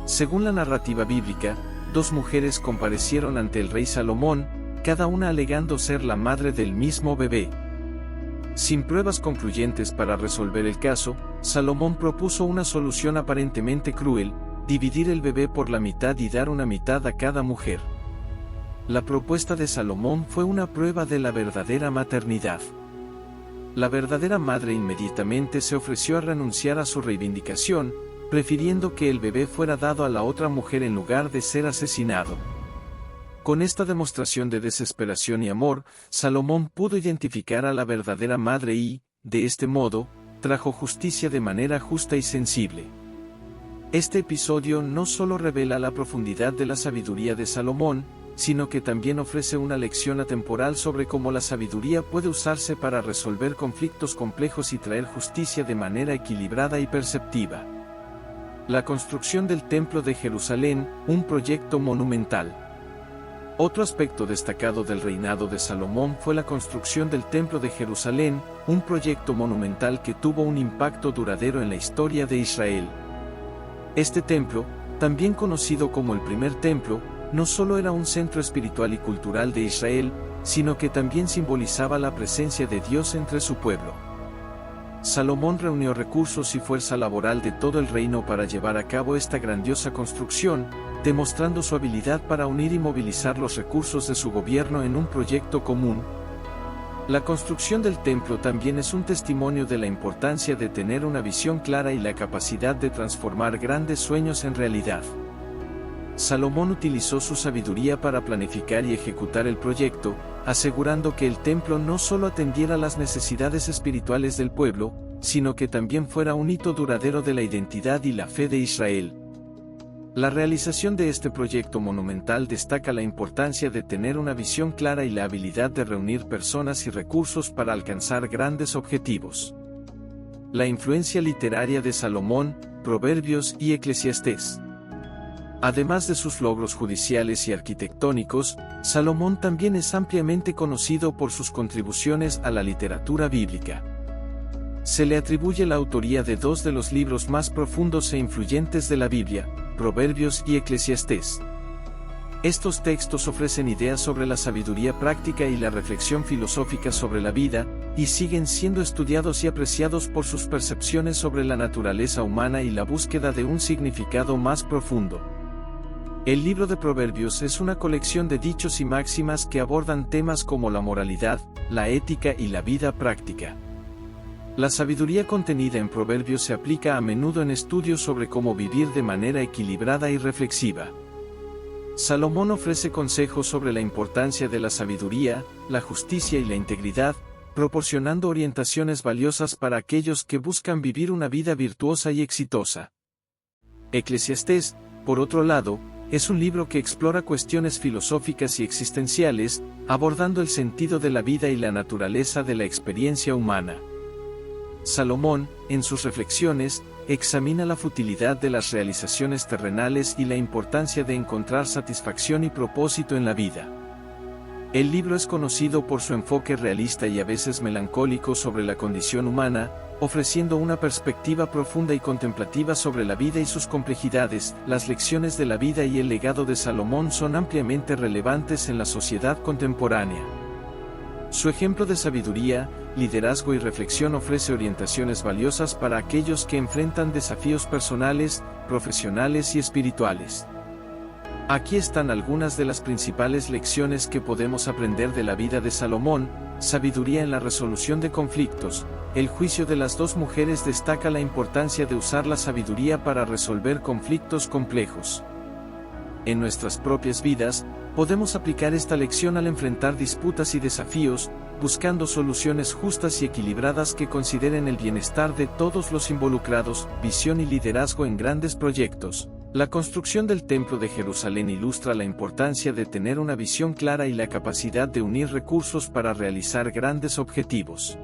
Speaker 1: Según la narrativa bíblica, dos mujeres comparecieron ante el rey Salomón, cada una alegando ser la madre del mismo bebé. Sin pruebas concluyentes para resolver el caso, Salomón propuso una solución aparentemente cruel: dividir el bebé por la mitad y dar una mitad a cada mujer. La propuesta de Salomón fue una prueba de la verdadera maternidad. La verdadera madre inmediatamente se ofreció a renunciar a su reivindicación, prefiriendo que el bebé fuera dado a la otra mujer en lugar de ser asesinado. Con esta demostración de desesperación y amor, Salomón pudo identificar a la verdadera madre y, de este modo, trajo justicia de manera justa y sensible. Este episodio no solo revela la profundidad de la sabiduría de Salomón, sino que también ofrece una lección atemporal sobre cómo la sabiduría puede usarse para resolver conflictos complejos y traer justicia de manera equilibrada y perceptiva. La construcción del Templo de Jerusalén, un proyecto monumental. Otro aspecto destacado del reinado de Salomón fue la construcción del Templo de Jerusalén, un proyecto monumental que tuvo un impacto duradero en la historia de Israel. Este templo, también conocido como el primer templo, no solo era un centro espiritual y cultural de Israel, sino que también simbolizaba la presencia de Dios entre su pueblo. Salomón reunió recursos y fuerza laboral de todo el reino para llevar a cabo esta grandiosa construcción, demostrando su habilidad para unir y movilizar los recursos de su gobierno en un proyecto común. La construcción del templo también es un testimonio de la importancia de tener una visión clara y la capacidad de transformar grandes sueños en realidad. Salomón utilizó su sabiduría para planificar y ejecutar el proyecto, asegurando que el templo no solo atendiera las necesidades espirituales del pueblo, sino que también fuera un hito duradero de la identidad y la fe de Israel. La realización de este proyecto monumental destaca la importancia de tener una visión clara y la habilidad de reunir personas y recursos para alcanzar grandes objetivos. La influencia literaria de Salomón, Proverbios y Eclesiastés. Además de sus logros judiciales y arquitectónicos, Salomón también es ampliamente conocido por sus contribuciones a la literatura bíblica. Se le atribuye la autoría de dos de los libros más profundos e influyentes de la Biblia, Proverbios y Eclesiastés. Estos textos ofrecen ideas sobre la sabiduría práctica y la reflexión filosófica sobre la vida, y siguen siendo estudiados y apreciados por sus percepciones sobre la naturaleza humana y la búsqueda de un significado más profundo. El libro de Proverbios es una colección de dichos y máximas que abordan temas como la moralidad, la ética y la vida práctica. La sabiduría contenida en Proverbios se aplica a menudo en estudios sobre cómo vivir de manera equilibrada y reflexiva. Salomón ofrece consejos sobre la importancia de la sabiduría, la justicia y la integridad, proporcionando orientaciones valiosas para aquellos que buscan vivir una vida virtuosa y exitosa. Eclesiastés, por otro lado, es un libro que explora cuestiones filosóficas y existenciales, abordando el sentido de la vida y la naturaleza de la experiencia humana. Salomón, en sus reflexiones, examina la futilidad de las realizaciones terrenales y la importancia de encontrar satisfacción y propósito en la vida. El libro es conocido por su enfoque realista y a veces melancólico sobre la condición humana, ofreciendo una perspectiva profunda y contemplativa sobre la vida y sus complejidades. Las lecciones de la vida y el legado de Salomón son ampliamente relevantes en la sociedad contemporánea. Su ejemplo de sabiduría, liderazgo y reflexión ofrece orientaciones valiosas para aquellos que enfrentan desafíos personales, profesionales y espirituales. Aquí están algunas de las principales lecciones que podemos aprender de la vida de Salomón. Sabiduría en la resolución de conflictos. El juicio de las dos mujeres destaca la importancia de usar la sabiduría para resolver conflictos complejos. En nuestras propias vidas, podemos aplicar esta lección al enfrentar disputas y desafíos, buscando soluciones justas y equilibradas que consideren el bienestar de todos los involucrados. Visión y liderazgo en grandes proyectos. La construcción del Templo de Jerusalén ilustra la importancia de tener una visión clara y la capacidad de unir recursos para realizar grandes objetivos.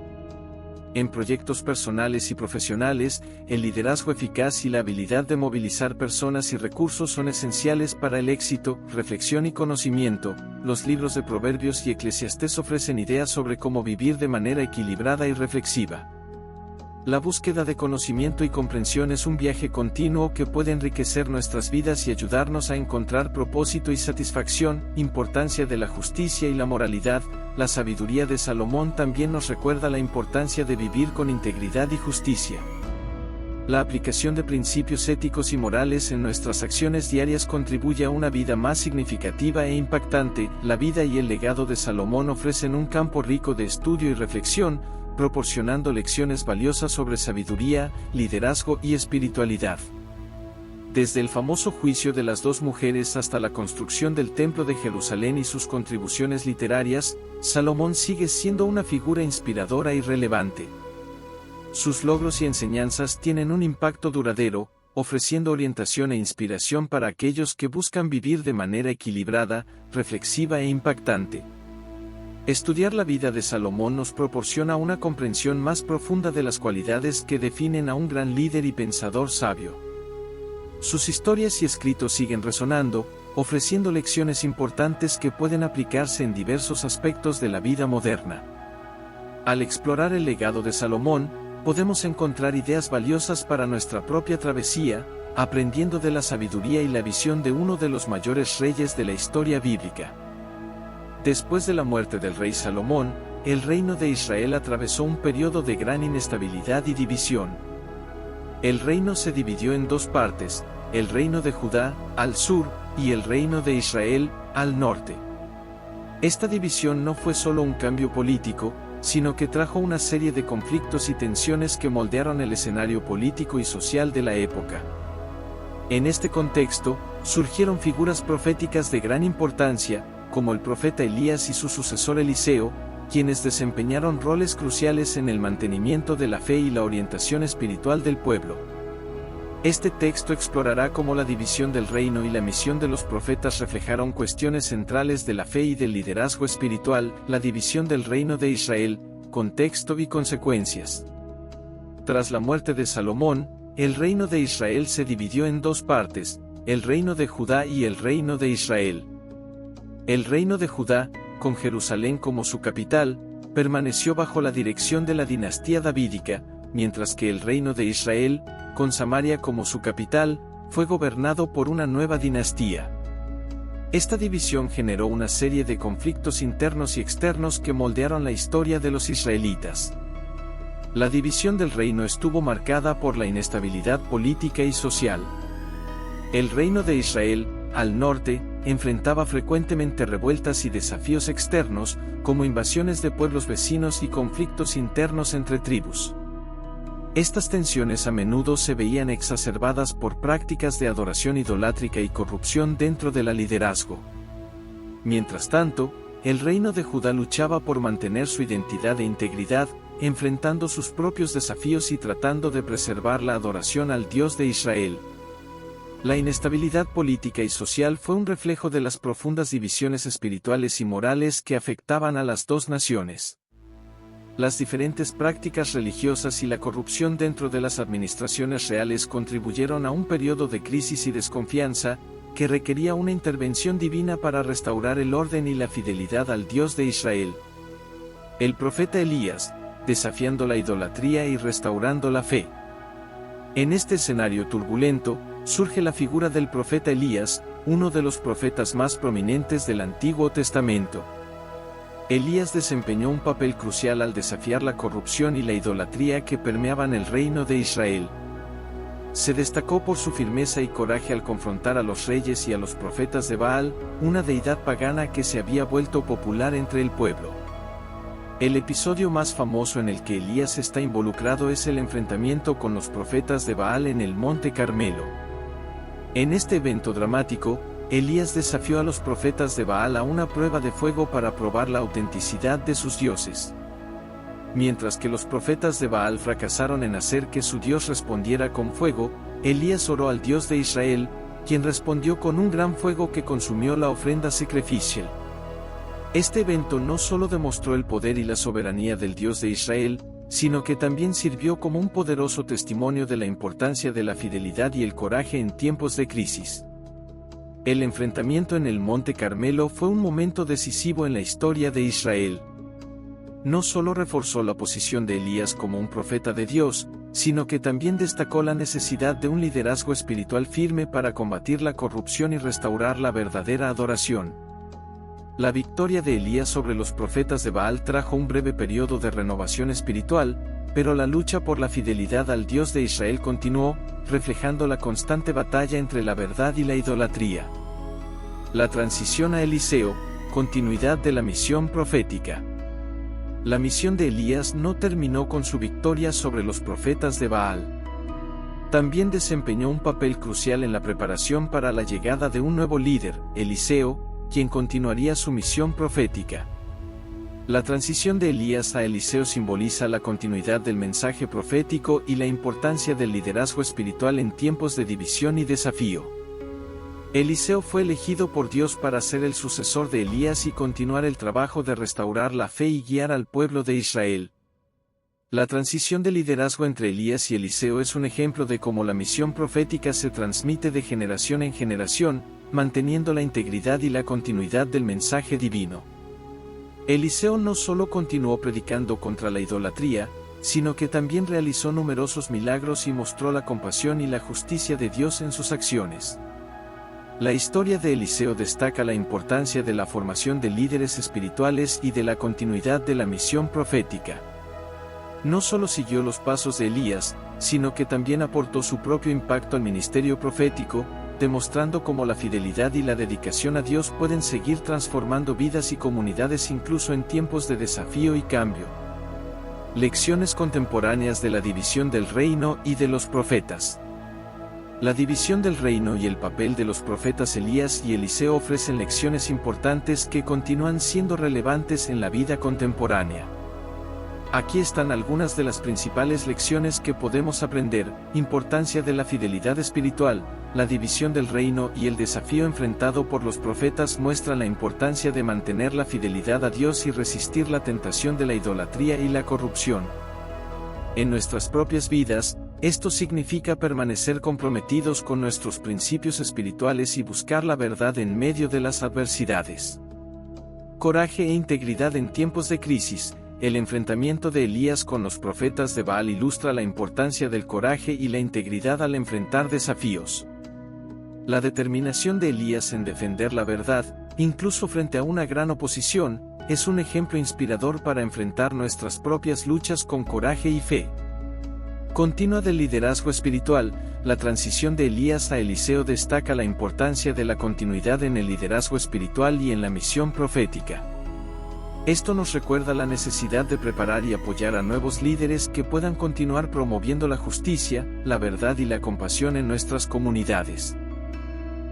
Speaker 1: En proyectos personales y profesionales, el liderazgo eficaz y la habilidad de movilizar personas y recursos son esenciales para el éxito. Reflexión y conocimiento. Los libros de Proverbios y Eclesiastés ofrecen ideas sobre cómo vivir de manera equilibrada y reflexiva. La búsqueda de conocimiento y comprensión es un viaje continuo que puede enriquecer nuestras vidas y ayudarnos a encontrar propósito y satisfacción. Importancia de la justicia y la moralidad. La sabiduría de Salomón también nos recuerda la importancia de vivir con integridad y justicia. La aplicación de principios éticos y morales en nuestras acciones diarias contribuye a una vida más significativa e impactante. La vida y el legado de Salomón ofrecen un campo rico de estudio y reflexión, proporcionando lecciones valiosas sobre sabiduría, liderazgo y espiritualidad. Desde el famoso juicio de las dos mujeres hasta la construcción del Templo de Jerusalén y sus contribuciones literarias, Salomón sigue siendo una figura inspiradora y relevante. Sus logros y enseñanzas tienen un impacto duradero, ofreciendo orientación e inspiración para aquellos que buscan vivir de manera equilibrada, reflexiva e impactante. Estudiar la vida de Salomón nos proporciona una comprensión más profunda de las cualidades que definen a un gran líder y pensador sabio. Sus historias y escritos siguen resonando, ofreciendo lecciones importantes que pueden aplicarse en diversos aspectos de la vida moderna. Al explorar el legado de Salomón, podemos encontrar ideas valiosas para nuestra propia travesía, aprendiendo de la sabiduría y la visión de uno de los mayores reyes de la historia bíblica. Después de la muerte del rey Salomón, el reino de Israel atravesó un periodo de gran inestabilidad y división. El reino se dividió en dos partes, el reino de Judá, al sur, y el reino de Israel, al norte. Esta división no fue solo un cambio político, sino que trajo una serie de conflictos y tensiones que moldearon el escenario político y social de la época. En este contexto, surgieron figuras proféticas de gran importancia, como el profeta Elías y su sucesor Eliseo, quienes desempeñaron roles cruciales en el mantenimiento de la fe y la orientación espiritual del pueblo. Este texto explorará cómo la división del reino y la misión de los profetas reflejaron cuestiones centrales de la fe y del liderazgo espiritual, la división del reino de Israel, contexto y consecuencias. Tras la muerte de Salomón, el reino de Israel se dividió en dos partes, el reino de Judá y el reino de Israel. El reino de Judá, con Jerusalén como su capital, permaneció bajo la dirección de la dinastía davídica, mientras que el reino de Israel, con Samaria como su capital, fue gobernado por una nueva dinastía. Esta división generó una serie de conflictos internos y externos que moldearon la historia de los israelitas. La división del reino estuvo marcada por la inestabilidad política y social. El reino de Israel, al norte, enfrentaba frecuentemente revueltas y desafíos externos, como invasiones de pueblos vecinos y conflictos internos entre tribus. Estas tensiones a menudo se veían exacerbadas por prácticas de adoración idolátrica y corrupción dentro del liderazgo. Mientras tanto, el reino de Judá luchaba por mantener su identidad e integridad, enfrentando sus propios desafíos y tratando de preservar la adoración al Dios de Israel. La inestabilidad política y social fue un reflejo de las profundas divisiones espirituales y morales que afectaban a las dos naciones. Las diferentes prácticas religiosas y la corrupción dentro de las administraciones reales contribuyeron a un periodo de crisis y desconfianza, que requería una intervención divina para restaurar el orden y la fidelidad al Dios de Israel. El profeta Elías, desafiando la idolatría y restaurando la fe. En este escenario turbulento, surge la figura del profeta Elías, uno de los profetas más prominentes del Antiguo Testamento. Elías desempeñó un papel crucial al desafiar la corrupción y la idolatría que permeaban el reino de Israel. Se destacó por su firmeza y coraje al confrontar a los reyes y a los profetas de Baal, una deidad pagana que se había vuelto popular entre el pueblo. El episodio más famoso en el que Elías está involucrado es el enfrentamiento con los profetas de Baal en el Monte Carmelo. En este evento dramático, Elías desafió a los profetas de Baal a una prueba de fuego para probar la autenticidad de sus dioses. Mientras que los profetas de Baal fracasaron en hacer que su Dios respondiera con fuego, Elías oró al Dios de Israel, quien respondió con un gran fuego que consumió la ofrenda sacrificial. Este evento no solo demostró el poder y la soberanía del Dios de Israel, sino que también sirvió como un poderoso testimonio de la importancia de la fidelidad y el coraje en tiempos de crisis. El enfrentamiento en el Monte Carmelo fue un momento decisivo en la historia de Israel. No solo reforzó la posición de Elías como un profeta de Dios, sino que también destacó la necesidad de un liderazgo espiritual firme para combatir la corrupción y restaurar la verdadera adoración. La victoria de Elías sobre los profetas de Baal trajo un breve periodo de renovación espiritual, pero la lucha por la fidelidad al Dios de Israel continuó, reflejando la constante batalla entre la verdad y la idolatría. La transición a Eliseo, continuidad de la misión profética. La misión de Elías no terminó con su victoria sobre los profetas de Baal. También desempeñó un papel crucial en la preparación para la llegada de un nuevo líder, Eliseo, quien continuaría su misión profética. La transición de Elías a Eliseo simboliza la continuidad del mensaje profético y la importancia del liderazgo espiritual en tiempos de división y desafío. Eliseo fue elegido por Dios para ser el sucesor de Elías y continuar el trabajo de restaurar la fe y guiar al pueblo de Israel. La transición de liderazgo entre Elías y Eliseo es un ejemplo de cómo la misión profética se transmite de generación en generación, manteniendo la integridad y la continuidad del mensaje divino. Eliseo no solo continuó predicando contra la idolatría, sino que también realizó numerosos milagros y mostró la compasión y la justicia de Dios en sus acciones. La historia de Eliseo destaca la importancia de la formación de líderes espirituales y de la continuidad de la misión profética. No solo siguió los pasos de Elías, sino que también aportó su propio impacto al ministerio profético, demostrando cómo la fidelidad y la dedicación a Dios pueden seguir transformando vidas y comunidades incluso en tiempos de desafío y cambio. Lecciones contemporáneas de la división del reino y de los profetas. La división del reino y el papel de los profetas Elías y Eliseo ofrecen lecciones importantes que continúan siendo relevantes en la vida contemporánea. Aquí están algunas de las principales lecciones que podemos aprender: importancia de la fidelidad espiritual. La división del reino y el desafío enfrentado por los profetas muestran la importancia de mantener la fidelidad a Dios y resistir la tentación de la idolatría y la corrupción. En nuestras propias vidas, esto significa permanecer comprometidos con nuestros principios espirituales y buscar la verdad en medio de las adversidades. Coraje e integridad en tiempos de crisis. El enfrentamiento de Elías con los profetas de Baal ilustra la importancia del coraje y la integridad al enfrentar desafíos. La determinación de Elías en defender la verdad, incluso frente a una gran oposición, es un ejemplo inspirador para enfrentar nuestras propias luchas con coraje y fe. Continua del liderazgo espiritual. La transición de Elías a Eliseo destaca la importancia de la continuidad en el liderazgo espiritual y en la misión profética. Esto nos recuerda la necesidad de preparar y apoyar a nuevos líderes que puedan continuar promoviendo la justicia, la verdad y la compasión en nuestras comunidades.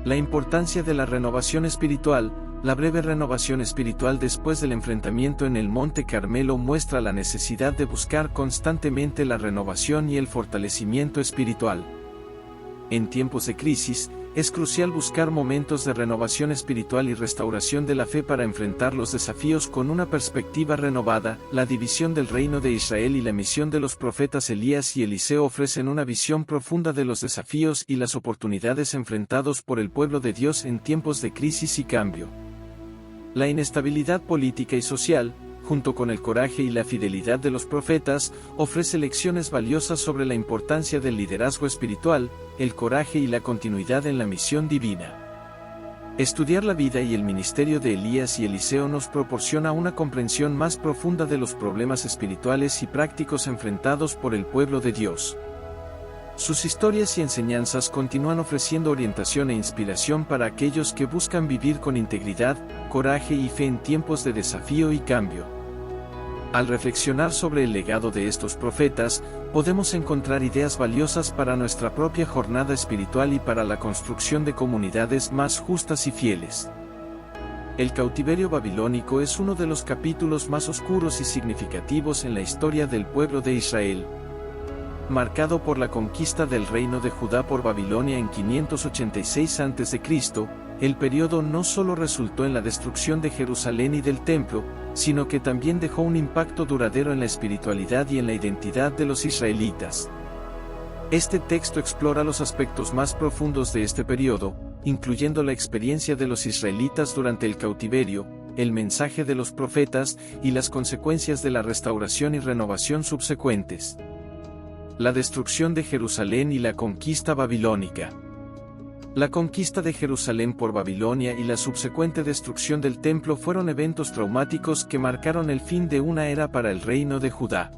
Speaker 1: La importancia de la renovación espiritual. La breve renovación espiritual después del enfrentamiento en el Monte Carmelo muestra la necesidad de buscar constantemente la renovación y el fortalecimiento espiritual. En tiempos de crisis, es crucial buscar momentos de renovación espiritual y restauración de la fe para enfrentar los desafíos con una perspectiva renovada. La división del reino de Israel y la misión de los profetas Elías y Eliseo ofrecen una visión profunda de los desafíos y las oportunidades enfrentados por el pueblo de Dios en tiempos de crisis y cambio. La inestabilidad política y social, junto con el coraje y la fidelidad de los profetas, ofrece lecciones valiosas sobre la importancia del liderazgo espiritual, el coraje y la continuidad en la misión divina. Estudiar la vida y el ministerio de Elías y Eliseo nos proporciona una comprensión más profunda de los problemas espirituales y prácticos enfrentados por el pueblo de Dios. Sus historias y enseñanzas continúan ofreciendo orientación e inspiración para aquellos que buscan vivir con integridad, coraje y fe en tiempos de desafío y cambio. Al reflexionar sobre el legado de estos profetas, podemos encontrar ideas valiosas para nuestra propia jornada espiritual y para la construcción de comunidades más justas y fieles. El cautiverio babilónico es uno de los capítulos más oscuros y significativos en la historia del pueblo de Israel. Marcado por la conquista del reino de Judá por Babilonia en 586 a.C., el periodo no solo resultó en la destrucción de Jerusalén y del templo, sino que también dejó un impacto duradero en la espiritualidad y en la identidad de los israelitas. Este texto explora los aspectos más profundos de este periodo, incluyendo la experiencia de los israelitas durante el cautiverio, el mensaje de los profetas y las consecuencias de la restauración y renovación subsecuentes. La destrucción de Jerusalén y la conquista babilónica. La conquista de Jerusalén por Babilonia y la subsecuente destrucción del templo fueron eventos traumáticos que marcaron el fin de una era para el reino de Judá.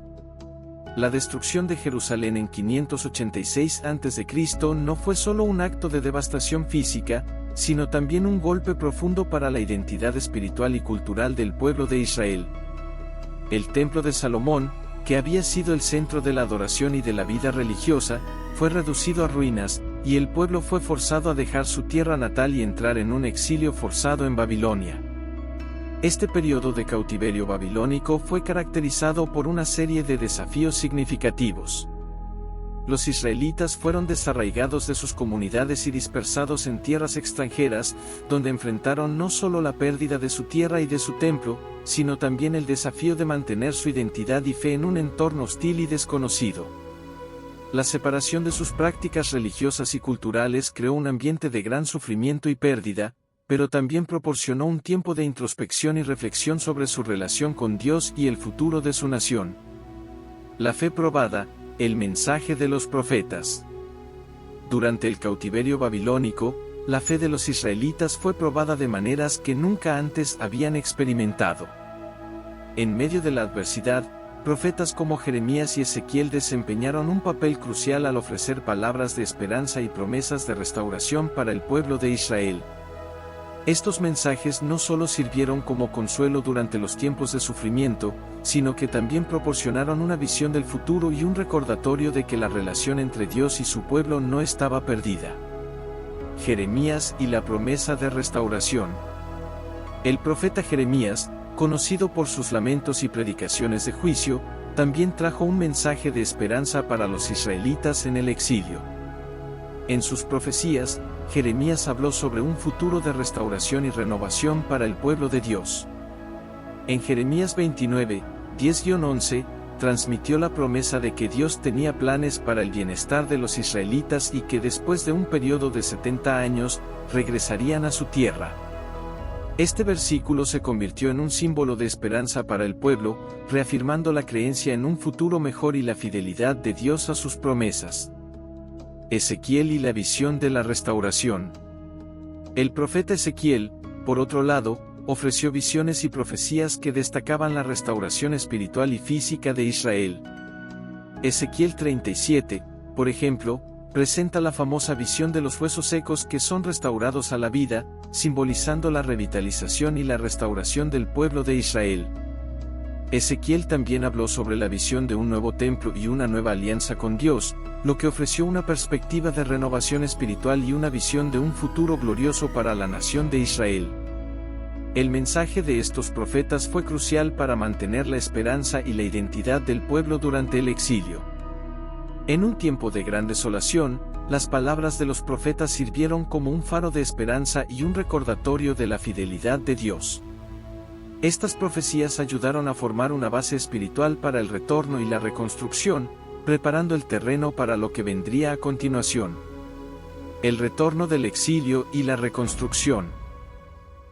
Speaker 1: La destrucción de Jerusalén en 586 a.C. no fue solo un acto de devastación física, sino también un golpe profundo para la identidad espiritual y cultural del pueblo de Israel. El templo de Salomón, que había sido el centro de la adoración y de la vida religiosa, fue reducido a ruinas, y el pueblo fue forzado a dejar su tierra natal y entrar en un exilio forzado en Babilonia. Este periodo de cautiverio babilónico fue caracterizado por una serie de desafíos significativos. los israelitas fueron desarraigados de sus comunidades y dispersados en tierras extranjeras, donde enfrentaron no solo la pérdida de su tierra y de su templo, sino también el desafío de mantener su identidad y fe en un entorno hostil y desconocido. La separación de sus prácticas religiosas y culturales creó un ambiente de gran sufrimiento y pérdida, pero también proporcionó un tiempo de introspección y reflexión sobre su relación con Dios y el futuro de su nación. La fe probada, el mensaje de los profetas. Durante el cautiverio babilónico, la fe de los israelitas fue probada de maneras que nunca antes habían experimentado. En medio de la adversidad, profetas como Jeremías y Ezequiel desempeñaron un papel crucial al ofrecer palabras de esperanza y promesas de restauración para el pueblo de Israel. Estos mensajes no solo sirvieron como consuelo durante los tiempos de sufrimiento, sino que también proporcionaron una visión del futuro y un recordatorio de que la relación entre Dios y su pueblo no estaba perdida. Jeremías y la promesa de restauración. El profeta Jeremías, conocido por sus lamentos y predicaciones de juicio, también trajo un mensaje de esperanza para los israelitas en el exilio. En sus profecías, Jeremías habló sobre un futuro de restauración y renovación para el pueblo de Dios. En Jeremías 29, 10-11, transmitió la promesa de que Dios tenía planes para el bienestar de los israelitas y que después de un periodo de 70 años, regresarían a su tierra. Este versículo se convirtió en un símbolo de esperanza para el pueblo, reafirmando la creencia en un futuro mejor y la fidelidad de Dios a sus promesas. Ezequiel y la visión de la restauración. El profeta Ezequiel, por otro lado, ofreció visiones y profecías que destacaban la restauración espiritual y física de Israel. Ezequiel 37, por ejemplo, presenta la famosa visión de los huesos secos que son restaurados a la vida, simbolizando la revitalización y la restauración del pueblo de Israel. Ezequiel también habló sobre la visión de un nuevo templo y una nueva alianza con Dios, lo que ofreció una perspectiva de renovación espiritual y una visión de un futuro glorioso para la nación de Israel. El mensaje de estos profetas fue crucial para mantener la esperanza y la identidad del pueblo durante el exilio. En un tiempo de gran desolación, las palabras de los profetas sirvieron como un faro de esperanza y un recordatorio de la fidelidad de Dios. Estas profecías ayudaron a formar una base espiritual para el retorno y la reconstrucción, preparando el terreno para lo que vendría a continuación. El retorno del exilio y la reconstrucción.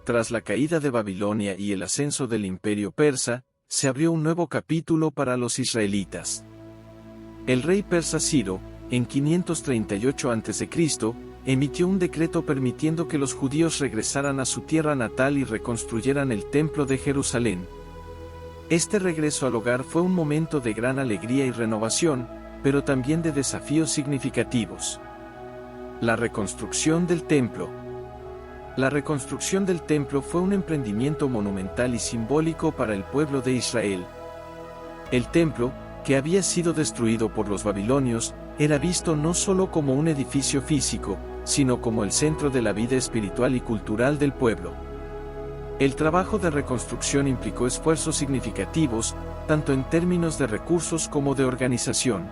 Speaker 1: Tras la caída de Babilonia y el ascenso del imperio persa, se abrió un nuevo capítulo para los israelitas. El rey persa Ciro, en 538 a.C., emitió un decreto permitiendo que los judíos regresaran a su tierra natal y reconstruyeran el templo de Jerusalén. Este regreso al hogar fue un momento de gran alegría y renovación, pero también de desafíos significativos. La reconstrucción del templo. La reconstrucción del templo fue un emprendimiento monumental y simbólico para el pueblo de Israel. El templo, que había sido destruido por los babilonios, era visto no solo como un edificio físico, sino como el centro de la vida espiritual y cultural del pueblo. El trabajo de reconstrucción implicó esfuerzos significativos, tanto en términos de recursos como de organización.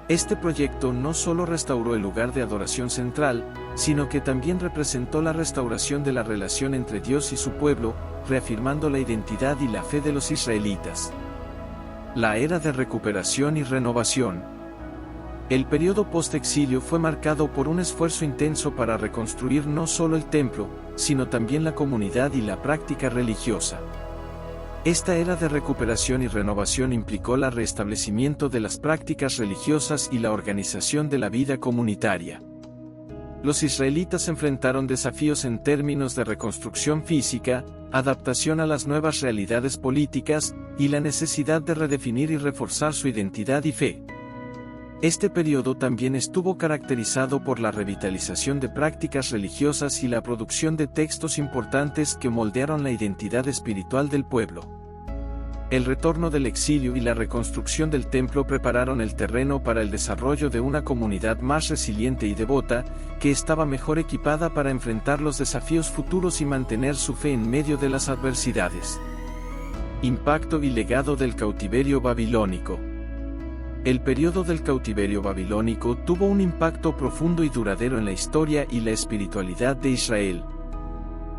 Speaker 1: Este proyecto no solo restauró el lugar de adoración central, sino que también representó la restauración de la relación entre Dios y su pueblo, reafirmando la identidad y la fe de los israelitas. La era de recuperación y renovación. El periodo post-exilio fue marcado por un esfuerzo intenso para reconstruir no solo el templo, sino también la comunidad y la práctica religiosa. Esta era de recuperación y renovación implicó el restablecimiento de las prácticas religiosas y la organización de la vida comunitaria. Los israelitas enfrentaron desafíos en términos de reconstrucción física, adaptación a las nuevas realidades políticas, y la necesidad de redefinir y reforzar su identidad y fe. Este periodo también estuvo caracterizado por la revitalización de prácticas religiosas y la producción de textos importantes que moldearon la identidad espiritual del pueblo. El retorno del exilio y la reconstrucción del templo prepararon el terreno para el desarrollo de una comunidad más resiliente y devota, que estaba mejor equipada para enfrentar los desafíos futuros y mantener su fe en medio de las adversidades. Impacto y legado del cautiverio babilónico. El periodo del cautiverio babilónico tuvo un impacto profundo y duradero en la historia y la espiritualidad de Israel.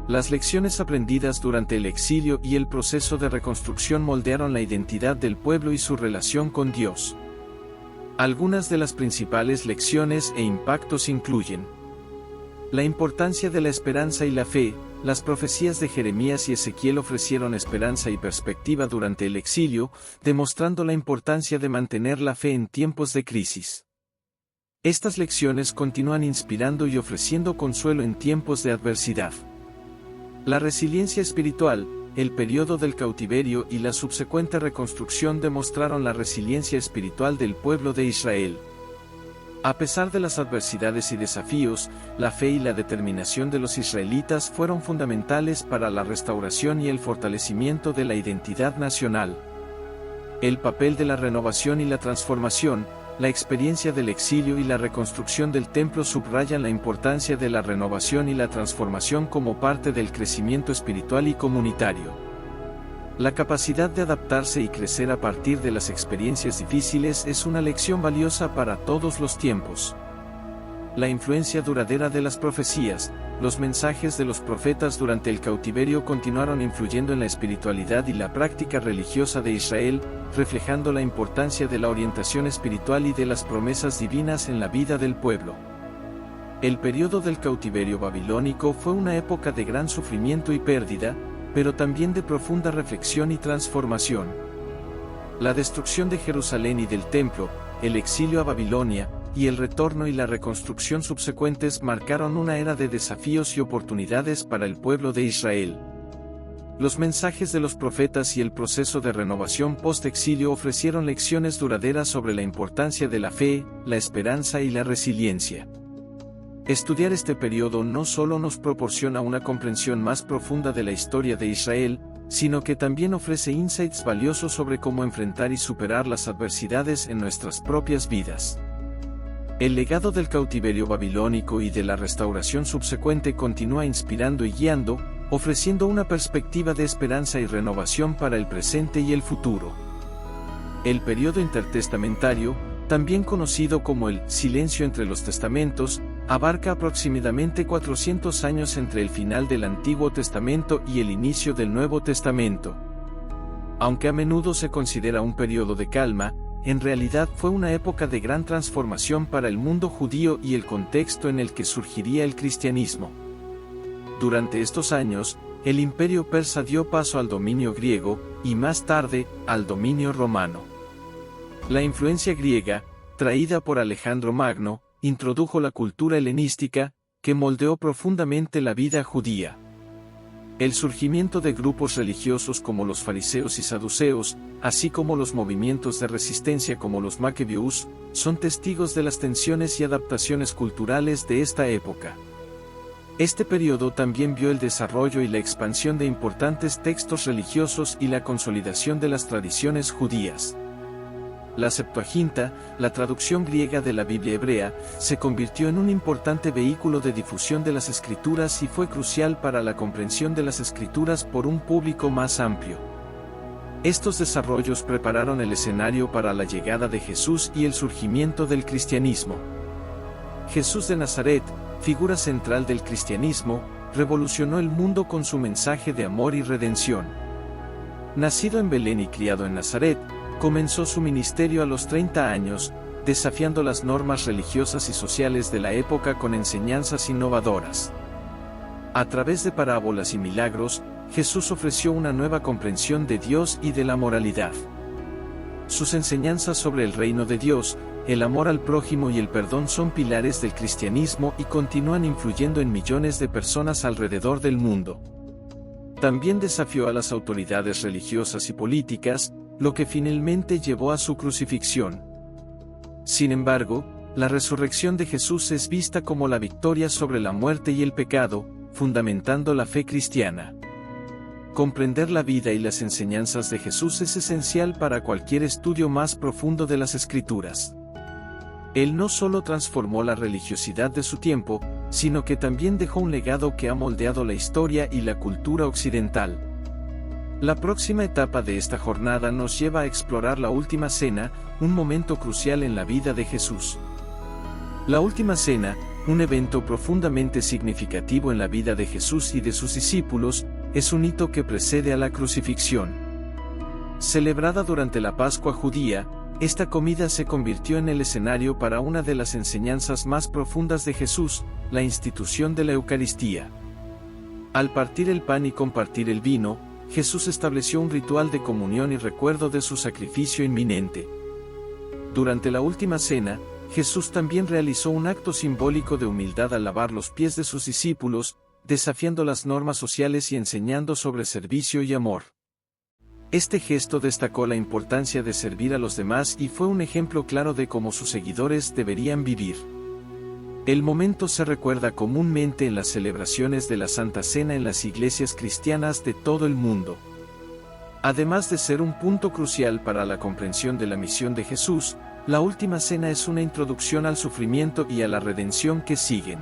Speaker 1: Las lecciones aprendidas durante el exilio y el proceso de reconstrucción moldearon la identidad del pueblo y su relación con Dios. Algunas de las principales lecciones e impactos incluyen: la importancia de la esperanza y la fe. Las profecías de Jeremías y Ezequiel ofrecieron esperanza y perspectiva durante el exilio, demostrando la importancia de mantener la fe en tiempos de crisis. Estas lecciones continúan inspirando y ofreciendo consuelo en tiempos de adversidad. La resiliencia espiritual. El periodo del cautiverio y la subsecuente reconstrucción demostraron la resiliencia espiritual del pueblo de Israel. A pesar de las adversidades y desafíos, la fe y la determinación de los israelitas fueron fundamentales para la restauración y el fortalecimiento de la identidad nacional. El papel de la renovación y la transformación. La experiencia del exilio y la reconstrucción del templo subrayan la importancia de la renovación y la transformación como parte del crecimiento espiritual y comunitario. La capacidad de adaptarse y crecer a partir de las experiencias difíciles es una lección valiosa para todos los tiempos. La influencia duradera de las profecías. Los mensajes de los profetas durante el cautiverio continuaron influyendo en la espiritualidad y la práctica religiosa de Israel, reflejando la importancia de la orientación espiritual y de las promesas divinas en la vida del pueblo. El periodo del cautiverio babilónico fue una época de gran sufrimiento y pérdida, pero también de profunda reflexión y transformación. La destrucción de Jerusalén y del templo, el exilio a Babilonia, y el retorno y la reconstrucción subsecuentes marcaron una era de desafíos y oportunidades para el pueblo de Israel. Los mensajes de los profetas y el proceso de renovación post-exilio ofrecieron lecciones duraderas sobre la importancia de la fe, la esperanza y la resiliencia. Estudiar este periodo no solo nos proporciona una comprensión más profunda de la historia de Israel, sino que también ofrece insights valiosos sobre cómo enfrentar y superar las adversidades en nuestras propias vidas. El legado del cautiverio babilónico y de la restauración subsecuente continúa inspirando y guiando, ofreciendo una perspectiva de esperanza y renovación para el presente y el futuro. El periodo intertestamentario, también conocido como el silencio entre los testamentos, abarca aproximadamente 400 años entre el final del Antiguo Testamento y el inicio del Nuevo Testamento. Aunque a menudo se considera un periodo de calma, en realidad fue una época de gran transformación para el mundo judío y el contexto en el que surgiría el cristianismo. Durante estos años, el imperio persa dio paso al dominio griego, y más tarde, al dominio romano. La influencia griega, traída por Alejandro Magno, introdujo la cultura helenística, que moldeó profundamente la vida judía. El surgimiento de grupos religiosos como los fariseos y saduceos, así como los movimientos de resistencia como los macabeos, son testigos de las tensiones y adaptaciones culturales de esta época. Este periodo también vio el desarrollo y la expansión de importantes textos religiosos y la consolidación de las tradiciones judías. La Septuaginta, la traducción griega de la Biblia hebrea, se convirtió en un importante vehículo de difusión de las Escrituras y fue crucial para la comprensión de las Escrituras por un público más amplio. Estos desarrollos prepararon el escenario para la llegada de Jesús y el surgimiento del cristianismo. Jesús de Nazaret, figura central del cristianismo, revolucionó el mundo con su mensaje de amor y redención. Nacido en Belén y criado en Nazaret, comenzó su ministerio a los 30 años, desafiando las normas religiosas y sociales de la época con enseñanzas innovadoras. A través de parábolas y milagros, Jesús ofreció una nueva comprensión de Dios y de la moralidad. Sus enseñanzas sobre el reino de Dios, el amor al prójimo y el perdón son pilares del cristianismo y continúan influyendo en millones de personas alrededor del mundo. También desafió a las autoridades religiosas y políticas, lo que finalmente llevó a su crucifixión. Sin embargo, la resurrección de Jesús es vista como la victoria sobre la muerte y el pecado, fundamentando la fe cristiana. Comprender la vida y las enseñanzas de Jesús es esencial para cualquier estudio más profundo de las Escrituras. Él no solo transformó la religiosidad de su tiempo, sino que también dejó un legado que ha moldeado la historia y la cultura occidental. La próxima etapa de esta jornada nos lleva a explorar la Última Cena, un momento crucial en la vida de Jesús. La Última Cena, un evento profundamente significativo en la vida de Jesús y de sus discípulos, es un hito que precede a la crucifixión. Celebrada durante la Pascua judía, esta comida se convirtió en el escenario para una de las enseñanzas más profundas de Jesús, la institución de la Eucaristía. Al partir el pan y compartir el vino, Jesús estableció un ritual de comunión y recuerdo de su sacrificio inminente. Durante la Última Cena, Jesús también realizó un acto simbólico de humildad al lavar los pies de sus discípulos, desafiando las normas sociales y enseñando sobre servicio y amor. Este gesto destacó la importancia de servir a los demás y fue un ejemplo claro de cómo sus seguidores deberían vivir. El momento se recuerda comúnmente en las celebraciones de la Santa Cena en las iglesias cristianas de todo el mundo. Además de ser un punto crucial para la comprensión de la misión de Jesús, la Última Cena es una introducción al sufrimiento y a la redención que siguen.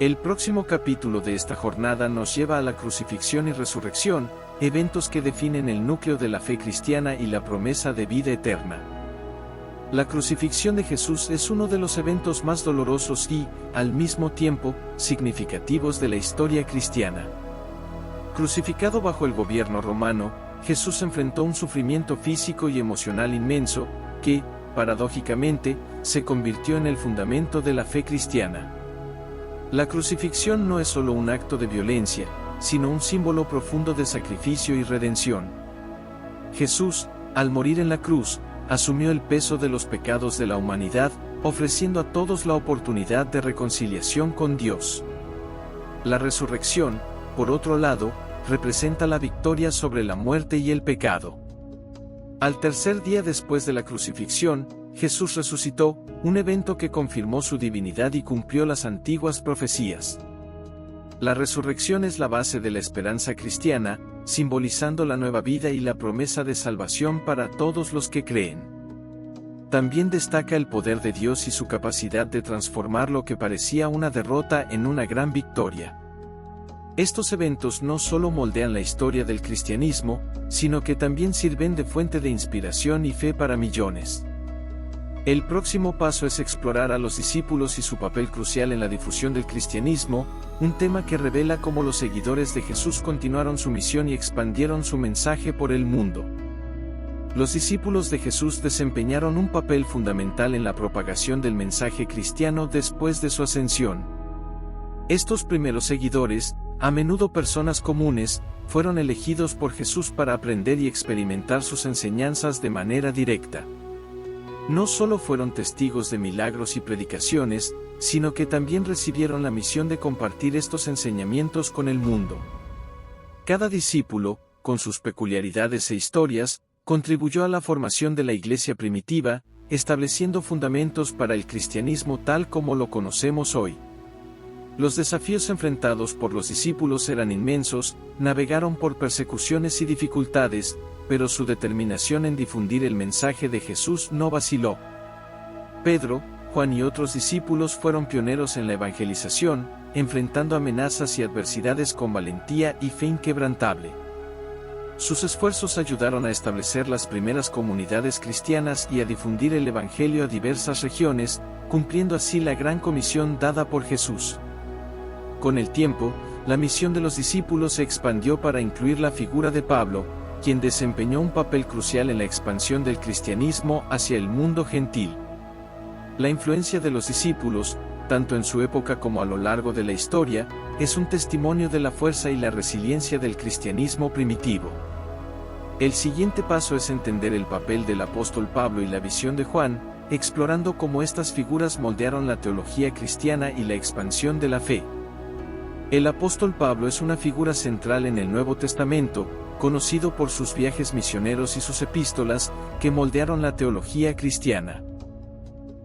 Speaker 1: El próximo capítulo de esta jornada nos lleva a la crucifixión y resurrección, eventos que definen el núcleo de la fe cristiana y la promesa de vida eterna. La crucifixión de Jesús es uno de los eventos más dolorosos y, al mismo tiempo, significativos de la historia cristiana. Crucificado bajo el gobierno romano, Jesús enfrentó un sufrimiento físico y emocional inmenso, que, paradójicamente, se convirtió en el fundamento de la fe cristiana. La crucifixión no es solo un acto de violencia, sino un símbolo profundo de sacrificio y redención. Jesús, al morir en la cruz, asumió el peso de los pecados de la humanidad, ofreciendo a todos la oportunidad de reconciliación con Dios. La resurrección, por otro lado, representa la victoria sobre la muerte y el pecado. Al tercer día después de la crucifixión, Jesús resucitó, un evento que confirmó su divinidad y cumplió las antiguas profecías. La resurrección es la base de la esperanza cristiana, simbolizando la nueva vida y la promesa de salvación para todos los que creen. También destaca el poder de Dios y su capacidad de transformar lo que parecía una derrota en una gran victoria. Estos eventos no solo moldean la historia del cristianismo, sino que también sirven de fuente de inspiración y fe para millones. El próximo paso es explorar a los discípulos y su papel crucial en la difusión del cristianismo, un tema que revela cómo los seguidores de Jesús continuaron su misión y expandieron su mensaje por el mundo. Los discípulos de Jesús desempeñaron un papel fundamental en la propagación del mensaje cristiano después de su ascensión. Estos primeros seguidores, a menudo personas comunes, fueron elegidos por Jesús para aprender y experimentar sus enseñanzas de manera directa. No solo fueron testigos de milagros y predicaciones, sino que también recibieron la misión de compartir estos enseñamientos con el mundo. Cada discípulo, con sus peculiaridades e historias, contribuyó a la formación de la iglesia primitiva, estableciendo fundamentos para el cristianismo tal como lo conocemos hoy. Los desafíos enfrentados por los discípulos eran inmensos, navegaron por persecuciones y dificultades, pero su determinación en difundir el mensaje de Jesús no vaciló. Pedro, Juan y otros discípulos fueron pioneros en la evangelización, enfrentando amenazas y adversidades con valentía y fe inquebrantable. Sus esfuerzos ayudaron a establecer las primeras comunidades cristianas y a difundir el evangelio a diversas regiones, cumpliendo así la gran comisión dada por Jesús. Con el tiempo, la misión de los discípulos se expandió para incluir la figura de Pablo, quien desempeñó un papel crucial en la expansión del cristianismo hacia el mundo gentil. La influencia de los discípulos, tanto en su época como a lo largo de la historia, es un testimonio de la fuerza y la resiliencia del cristianismo primitivo. El siguiente paso es entender el papel del apóstol Pablo y la visión de Juan, explorando cómo estas figuras moldearon la teología cristiana y la expansión de la fe. El apóstol Pablo es una figura central en el Nuevo Testamento, conocido por sus viajes misioneros y sus epístolas, que moldearon la teología cristiana.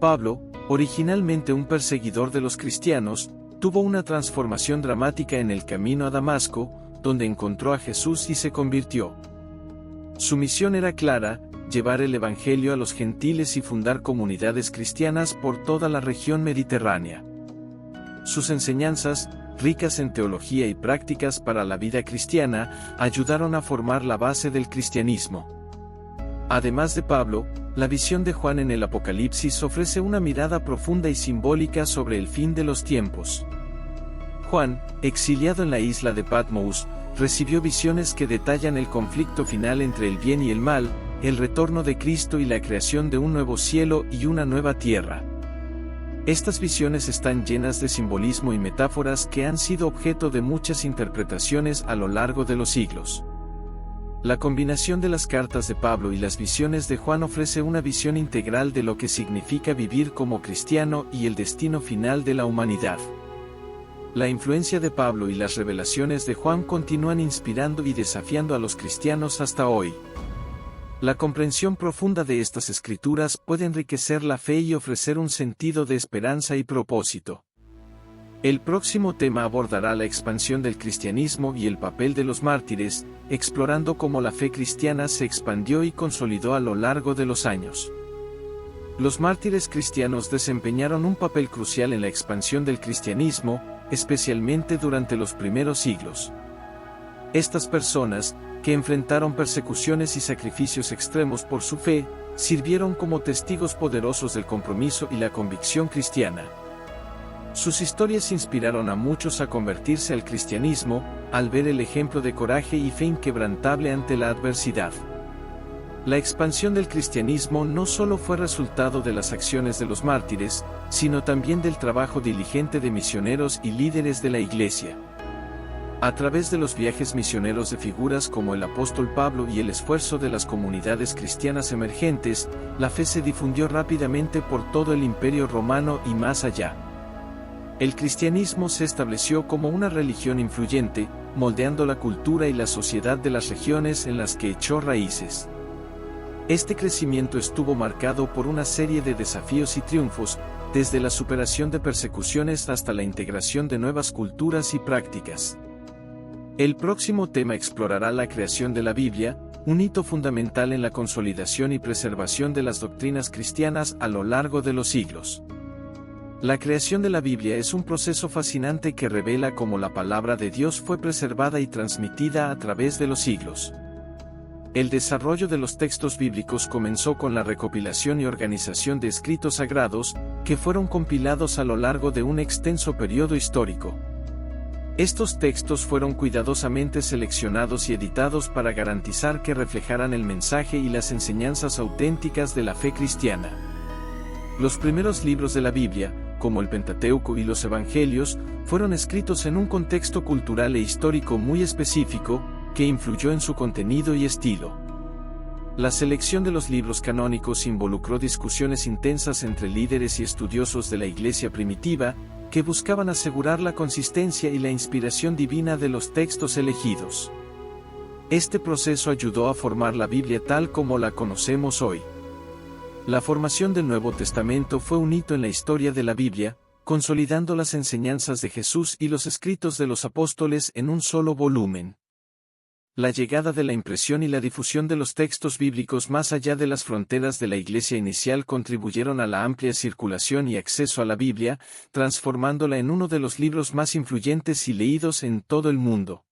Speaker 1: Pablo, originalmente un perseguidor de los cristianos, tuvo una transformación dramática en el camino a Damasco, donde encontró a Jesús y se convirtió. Su misión era clara: llevar el evangelio a los gentiles y fundar comunidades cristianas por toda la región mediterránea. Sus enseñanzas, ricas en teología y prácticas para la vida cristiana, ayudaron a formar la base del cristianismo. Además de Pablo, la visión de Juan en el Apocalipsis ofrece una mirada profunda y simbólica sobre el fin de los tiempos. Juan, exiliado en la isla de Patmos, recibió visiones que detallan el conflicto final entre el bien y el mal, el retorno de Cristo y la creación de un nuevo cielo y una nueva tierra. Estas visiones están llenas de simbolismo y metáforas que han sido objeto de muchas interpretaciones a lo largo de los siglos. La combinación de las cartas de Pablo y las visiones de Juan ofrece una visión integral de lo que significa vivir como cristiano y el destino final de la humanidad. La influencia de Pablo y las revelaciones de Juan continúan inspirando y desafiando a los cristianos hasta hoy. La comprensión profunda de estas escrituras puede enriquecer la fe y ofrecer un sentido de esperanza y propósito. El próximo tema abordará la expansión del cristianismo y el papel de los mártires, explorando cómo la fe cristiana se expandió y consolidó a lo largo de los años. Los mártires cristianos desempeñaron un papel crucial en la expansión del cristianismo, especialmente durante los primeros siglos. Estas personas, que enfrentaron persecuciones y sacrificios extremos por su fe, sirvieron como testigos poderosos del compromiso y la convicción cristiana. Sus historias inspiraron a muchos a convertirse al cristianismo, al ver el ejemplo de coraje y fe inquebrantable ante la adversidad. La expansión del cristianismo no solo fue resultado de las acciones de los mártires, sino también del trabajo diligente de misioneros y líderes de la Iglesia. A través de los viajes misioneros de figuras como el apóstol Pablo y el esfuerzo de las comunidades cristianas emergentes, la fe se difundió rápidamente por todo el Imperio Romano y más allá. El cristianismo se estableció como una religión influyente, moldeando la cultura y la sociedad de las regiones en las que echó raíces. Este crecimiento estuvo marcado por una serie de desafíos y triunfos, desde la superación de persecuciones hasta la integración de nuevas culturas y prácticas. El próximo tema explorará la creación de la Biblia, un hito fundamental en la consolidación y preservación de las doctrinas cristianas a lo largo de los siglos. La creación de la Biblia es un proceso fascinante que revela cómo la palabra de Dios fue preservada y transmitida a través de los siglos. El desarrollo de los textos bíblicos comenzó con la recopilación y organización de escritos sagrados, que fueron compilados a lo largo de un extenso periodo histórico. Estos textos fueron cuidadosamente seleccionados y editados para garantizar que reflejaran el mensaje y las enseñanzas auténticas de la fe cristiana. Los primeros libros de la Biblia, como el Pentateuco y los Evangelios, fueron escritos en un contexto cultural e histórico muy específico, que influyó en su contenido y estilo. La selección de los libros canónicos involucró discusiones intensas entre líderes y estudiosos de la Iglesia primitiva, que buscaban asegurar la consistencia y la inspiración divina de los textos elegidos. Este proceso ayudó a formar la Biblia tal como la conocemos hoy. La formación del Nuevo Testamento fue un hito en la historia de la Biblia, consolidando las enseñanzas de Jesús y los escritos de los apóstoles en un solo volumen. La llegada de la impresión y la difusión de los textos bíblicos más allá de las fronteras de la Iglesia inicial contribuyeron a la amplia circulación y acceso a la Biblia, transformándola en uno de los libros más influyentes y leídos en todo el mundo.